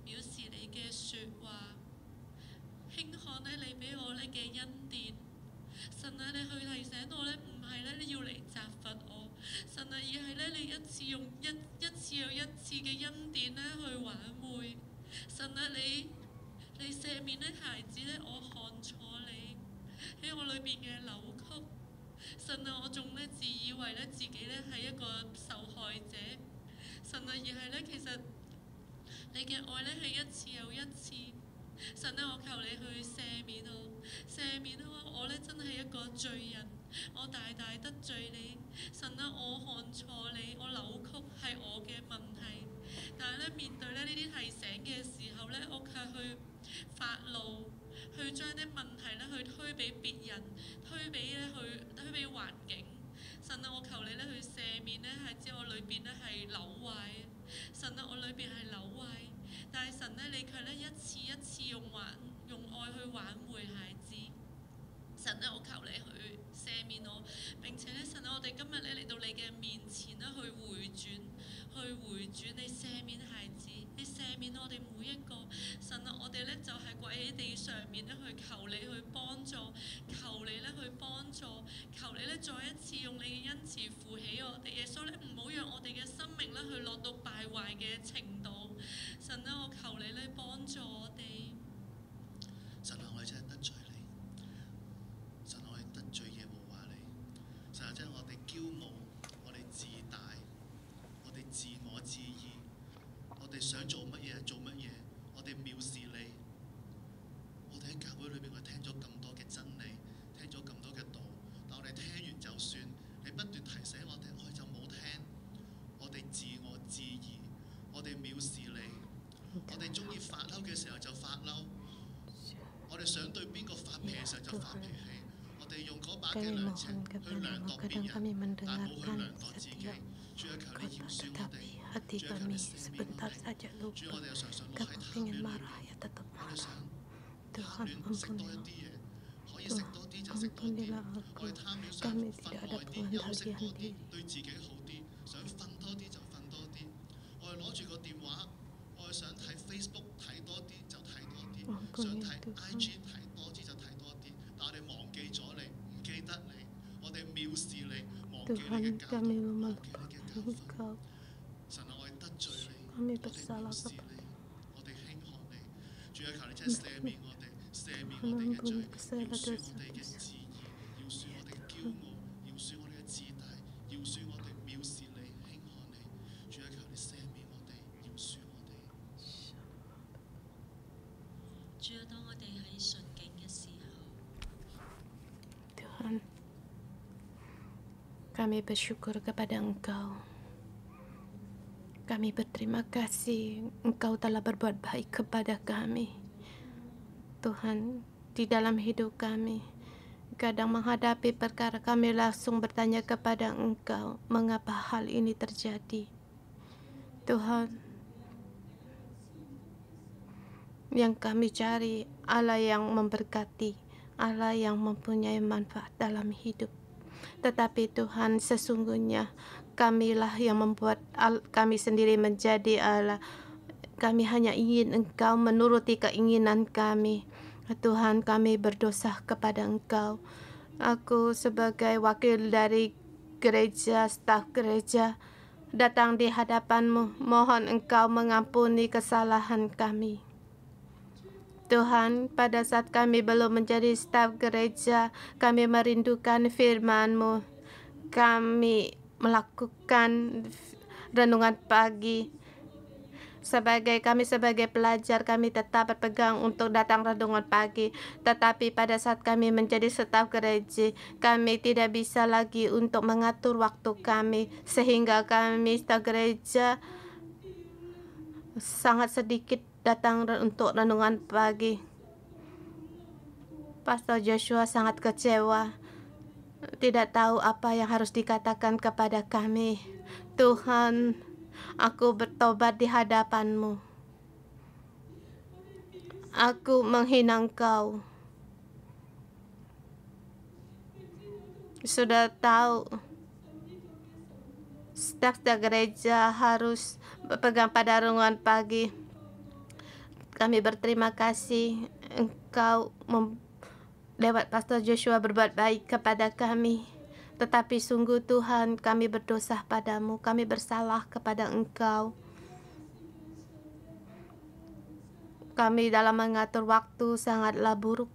藐視你嘅説話，輕看咧你俾我咧嘅恩典。神啊，你去提醒我咧，唔係咧你要嚟責罰我，神啊，而係咧你一次用一次又一次嘅恩典咧去挽回。神啊，你赦免咧孩子咧，我看錯你喺我裏邊嘅扭曲。神啊，我仲咧自以為咧自己咧係一個受害者。神啊，而係咧其實你嘅愛咧係一次又一次。神啊，我求你去赦免我，赦免我咧真係一個罪人，我大大得罪你。神啊，我看錯你，我扭曲係我嘅問題。但係咧面對咧呢啲提醒嘅時候咧，我卻去發怒，去將啲問題咧去推俾別人，推俾環境。神啊，我求你咧去赦免咧，係知我裏邊咧係扭壞。神啊，我裏邊係扭壞。但係神咧，你卻咧一次一次用愛去挽回孩子。神咧，我求你去赦免我，並且咧，神啊，我哋今日咧嚟到你嘅面前咧去回轉，你赦免孩子，你赦免我哋每一個。神啊，我哋咧就係跪喺地上面咧去求你去幫助，求你咧去幫助，求你咧再一次用你嘅恩慈扶起我哋。耶穌咧，唔好讓我哋嘅生命咧去落到敗壞嘅程度。神啊，我求你咧幫助我哋。神啊，我哋真係得罪你。Kami mohon kepadamu, kadang kami mendengarkan setiap kata, tetapi hati kami sebentar saja lupa. Kami ingin marah, ya tetap marah. Tuhan, ampunilah. Tuhan, ampunilah aku. Kami tidak ada pengendalian diri. Ampuni Tuhan. Tuhan, kami melupakan Engkau. Kami bersalah kepada Tuhan, ampuni segala dosa-dosa. Ya Tuhan. Tuhan, kami bersyukur kepada Engkau. Kami berterima kasih Engkau telah berbuat baik kepada kami. Tuhan, di dalam hidup kami, kadang menghadapi perkara kami langsung bertanya kepada Engkau, mengapa hal ini terjadi? Tuhan, yang kami cari Allah yang memberkati, Allah yang mempunyai manfaat dalam hidup. Tetapi Tuhan, sesungguhnya kamilah yang membuat kami sendiri menjadi Allah. Kami hanya ingin Engkau menuruti keinginan kami. Tuhan, kami berdosa kepada Engkau. Aku sebagai wakil dari gereja, staf gereja, datang di hadapan-Mu. Mohon Engkau mengampuni kesalahan kami. Tuhan, pada saat kami belum menjadi staf gereja, kami merindukan firman-Mu. Kami melakukan renungan pagi. Kami sebagai pelajar, kami tetap berpegang untuk datang renungan pagi. Tetapi pada saat kami menjadi staf gereja, kami tidak bisa lagi untuk mengatur waktu kami. Sehingga kami staf gereja sangat sedikit datang untuk renungan pagi. Pastor Joshua sangat kecewa, tidak tahu apa yang harus dikatakan kepada kami. Tuhan, aku bertobat di hadapan-Mu. Aku menghina Engkau. Sudah tahu staf gereja harus berpegang pada renungan pagi. Kami berterima kasih Engkau lewat Pastor Joshua berbuat baik kepada kami. Tetapi sungguh Tuhan, kami berdosa padamu, kami bersalah kepada Engkau. Kami dalam mengatur waktu sangatlah buruk.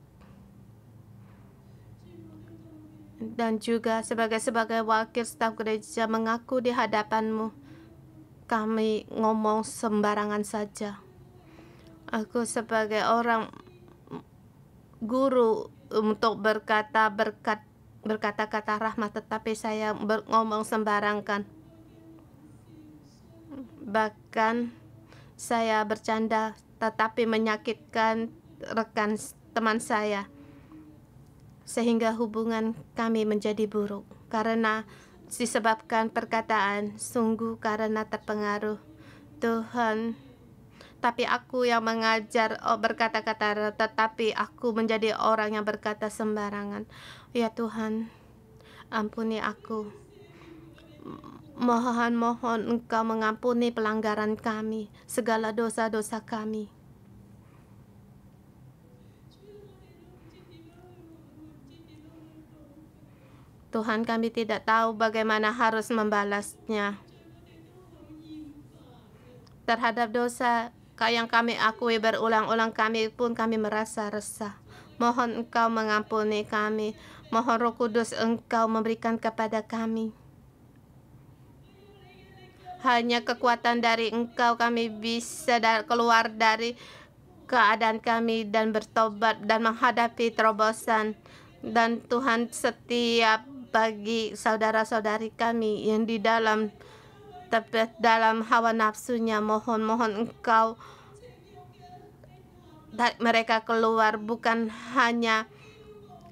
Dan juga sebagai wakil staf gereja mengaku di hadapan-Mu, kami ngomong sembarangan saja. Aku sebagai orang guru untuk berkata-kata rahmat, tetapi saya ngomong sembarangan. Bahkan saya bercanda tetapi menyakitkan rekan teman saya, sehingga hubungan kami menjadi buruk karena disebabkan perkataan, sungguh karena terpengaruh. Tuhan, tapi aku yang mengajar berkata-kata, tetapi aku menjadi orang yang berkata sembarangan. Ya Tuhan, ampuni aku. Mohon Engkau mengampuni pelanggaran kami, segala dosa-dosa kami. Tuhan, kami tidak tahu bagaimana harus membalasnya. Terhadap dosa yang kami akui berulang-ulang, kami merasa resah. Mohon Engkau mengampuni kami. Mohon Roh Kudus Engkau memberikan kepada kami. Hanya kekuatan dari Engkau kami bisa keluar dari keadaan kami dan bertobat dan menghadapi terobosan. Dan Tuhan, setiap bagi saudara-saudari kami yang di dalam hawa nafsunya, mohon Engkau mereka keluar, bukan hanya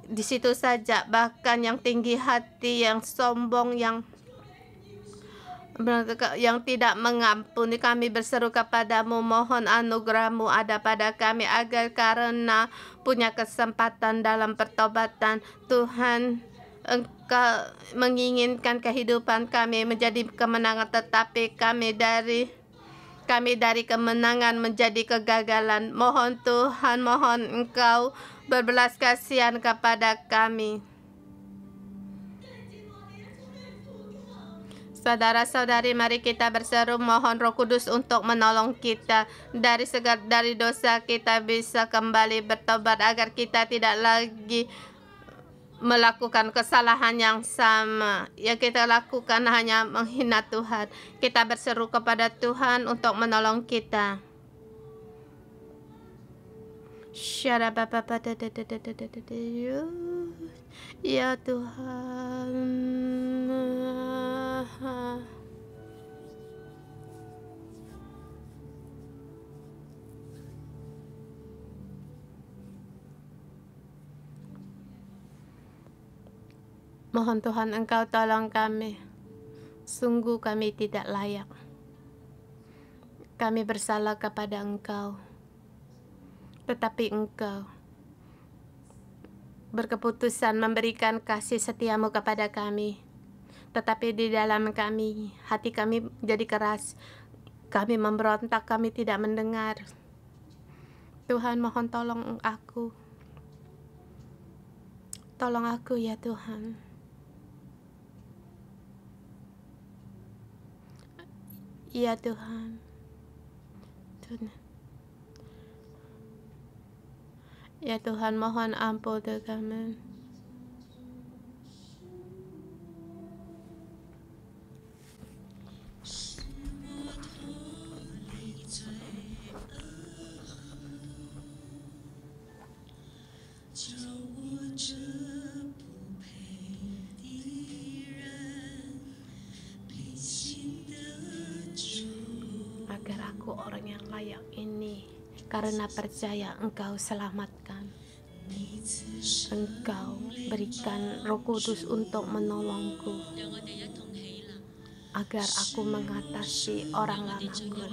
di situ saja, bahkan yang tinggi hati, yang sombong, yang tidak mengampuni, kami berseru kepadamu, mohon anugerah-Mu ada pada kami, agar karena punya kesempatan dalam pertobatan, Tuhan, Engkau menginginkan kehidupan kami menjadi kemenangan, tetapi kami dari kemenangan menjadi kegagalan. Mohon Tuhan, mohon Engkau berbelas kasihan kepada kami. Saudara-saudari, mari kita berseru, mohon Roh Kudus untuk menolong kita dari dosa, kita bisa kembali bertobat, agar kita tidak lagi melakukan kesalahan yang sama. Yang kita lakukan hanya menghina Tuhan. Kita berseru kepada Tuhan untuk menolong kita. Ya Tuhan, mohon Tuhan Engkau tolong kami. Sungguh kami tidak layak. Kami bersalah kepada Engkau. Tetapi Engkau berkeputusan memberikan kasih setia-Mu kepada kami. Tetapi di dalam kami, hati kami jadi keras. Kami memberontak, kami tidak mendengar. Tuhan, mohon tolong aku. Tolong aku ya Tuhan. Ya Tuhan. Ya Tuhan, mohon ampun kami. Agar aku orang yang layak ini, karena percaya Engkau selamatkan. Engkau berikan Roh Kudus untuk menolongku, agar aku mengatasi orang lamaku.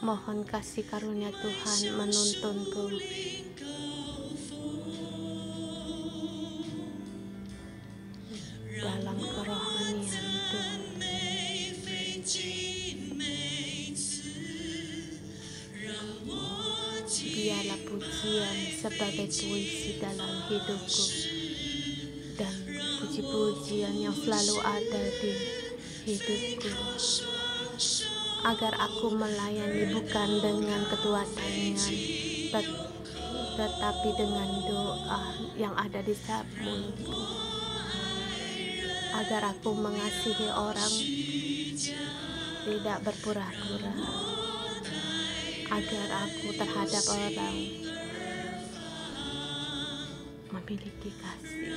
Mohon kasih karunia Tuhan menuntunku. Dalam kerohanian Tuhan. Biarlah pujian sebagai puisi dalam hidupku, dan puji-pujian yang selalu ada di hidupku, agar aku melayani bukan dengan kedua tangan, tetapi dengan doa yang ada di setiap mulutku, agar aku mengasihi orang, tidak berpura-pura, agar aku terhadap orang memiliki kasih.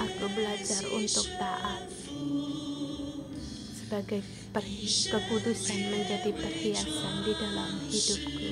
Aku belajar untuk taat, sebagai kekudusan menjadi perhiasan di dalam hidupku.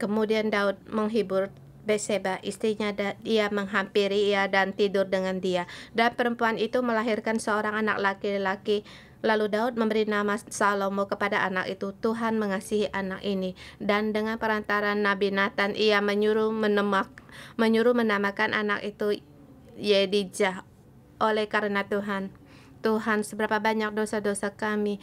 Kemudian Daud menghibur Betseba, istrinya, dia menghampiri ia dan tidur dengan dia. Dan perempuan itu melahirkan seorang anak laki-laki. Lalu Daud memberi nama Salomo kepada anak itu. Tuhan mengasihi anak ini. Dan dengan perantara Nabi Nathan, ia menyuruh menamakan anak itu Yedijah. Oleh karena Tuhan, seberapa banyak dosa-dosa kami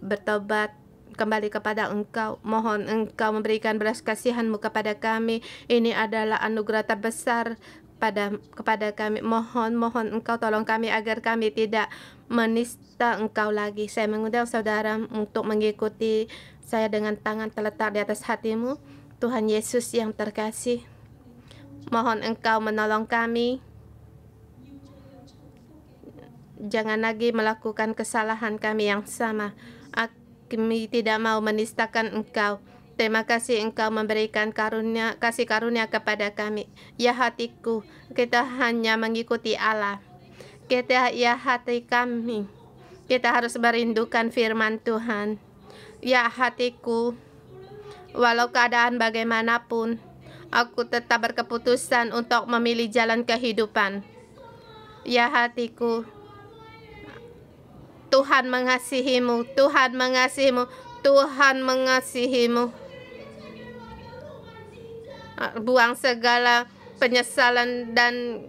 bertobat kembali kepada Engkau. Mohon Engkau memberikan belas kasihan-Mu kepada kami. Ini adalah anugerah terbesar kepada kami. Mohon Engkau tolong kami agar kami tidak menista Engkau lagi. Saya mengundang saudara untuk mengikuti saya dengan tangan terletak di atas hatimu. Tuhan Yesus yang terkasih, mohon Engkau menolong kami. Jangan lagi melakukan kesalahan kami yang sama. Kami tidak mau menistakan Engkau. Terima kasih Engkau memberikan kasih karunia kepada kami. Ya hatiku, kita hanya mengikuti Allah. Ya hati kami, kita harus merindukan firman Tuhan. Ya hatiku, walau keadaan bagaimanapun, aku tetap berkeputusan untuk memilih jalan kehidupan. Ya hatiku, Tuhan mengasihimu, Tuhan mengasihimu, Tuhan mengasihimu. Buang segala penyesalan dan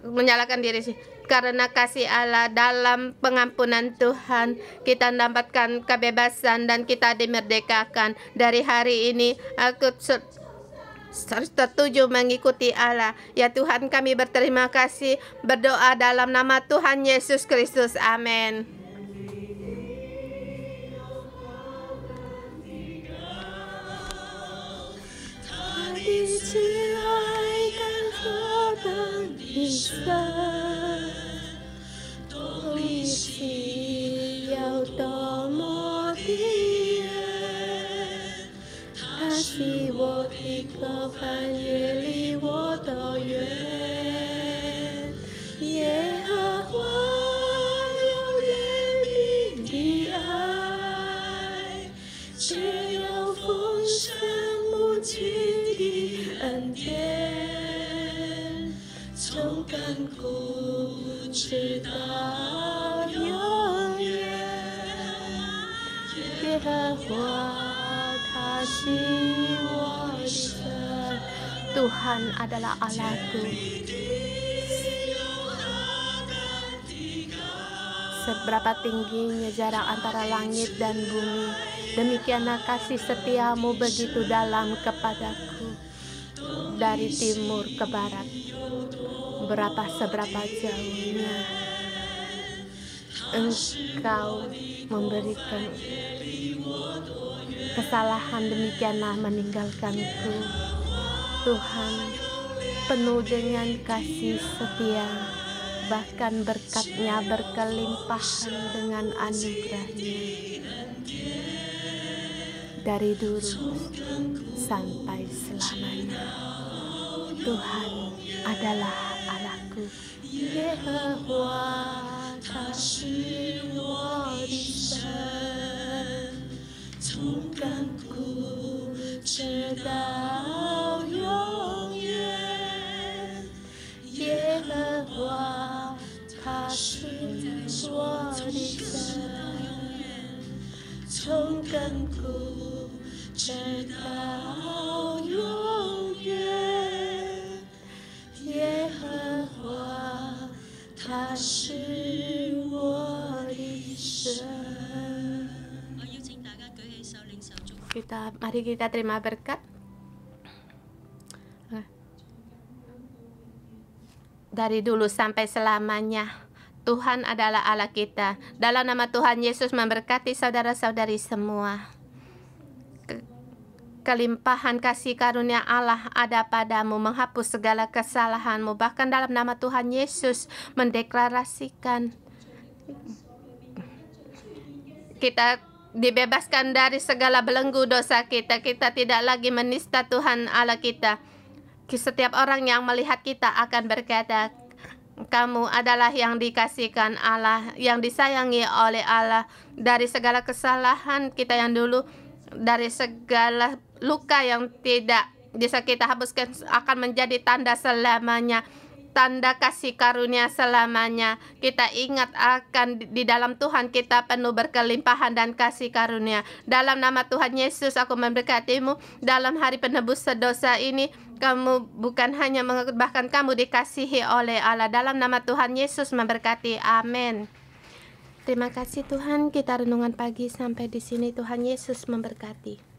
menyalahkan diri. Karena kasih Allah, dalam pengampunan Tuhan kita mendapatkan kebebasan dan kita dimerdekakan. Dari hari ini aku setuju mengikuti Allah. Ya Tuhan, kami berterima kasih, berdoa dalam nama Tuhan Yesus Kristus. Amin. Tuhan adalah Allahku. Seberapa tingginya jarak antara langit dan bumi, demikianlah kasih setiamu begitu dalam kepadaku. Dari timur ke barat, seberapa jauhnya Engkau memberikan kesalahan, demikianlah meninggalkanku. Tuhan penuh dengan kasih setia, bahkan berkat-Nya berkelimpahan dengan anugerah-Nya. Dari dulu sampai selamanya, Tuhan adalah Allahku. Yehova, 他是我的神，从亘古直到永远。耶和华，他是我的神，从亘古直到永远。耶和华，他是我的神。 Mari kita terima berkat. Dari dulu sampai selamanya, Tuhan adalah Allah kita. Dalam nama Tuhan Yesus memberkati saudara-saudari semua. Kelimpahan kasih karunia Allah ada padamu, menghapus segala kesalahanmu. Bahkan dalam nama Tuhan Yesus mendeklarasikan kita dibebaskan dari segala belenggu dosa kita. Kita tidak lagi menista Tuhan Allah kita. Setiap orang yang melihat kita akan berkata, kamu adalah yang dikasihkan Allah, yang disayangi oleh Allah. Dari segala kesalahan kita yang dulu, dari segala luka yang bisa kita hapuskan akan menjadi tanda selamanya, tanda kasih karunia selamanya. Kita ingat akan di dalam Tuhan kita penuh berkelimpahan dan kasih karunia. Dalam nama Tuhan Yesus aku memberkatimu dalam hari penebus dosa ini. Kamu bukan hanya mengaku, bahkan kamu dikasihi oleh Allah. Dalam nama Tuhan Yesus memberkati. Amin. Terima kasih Tuhan, kita renungan pagi sampai di sini. Tuhan Yesus memberkati.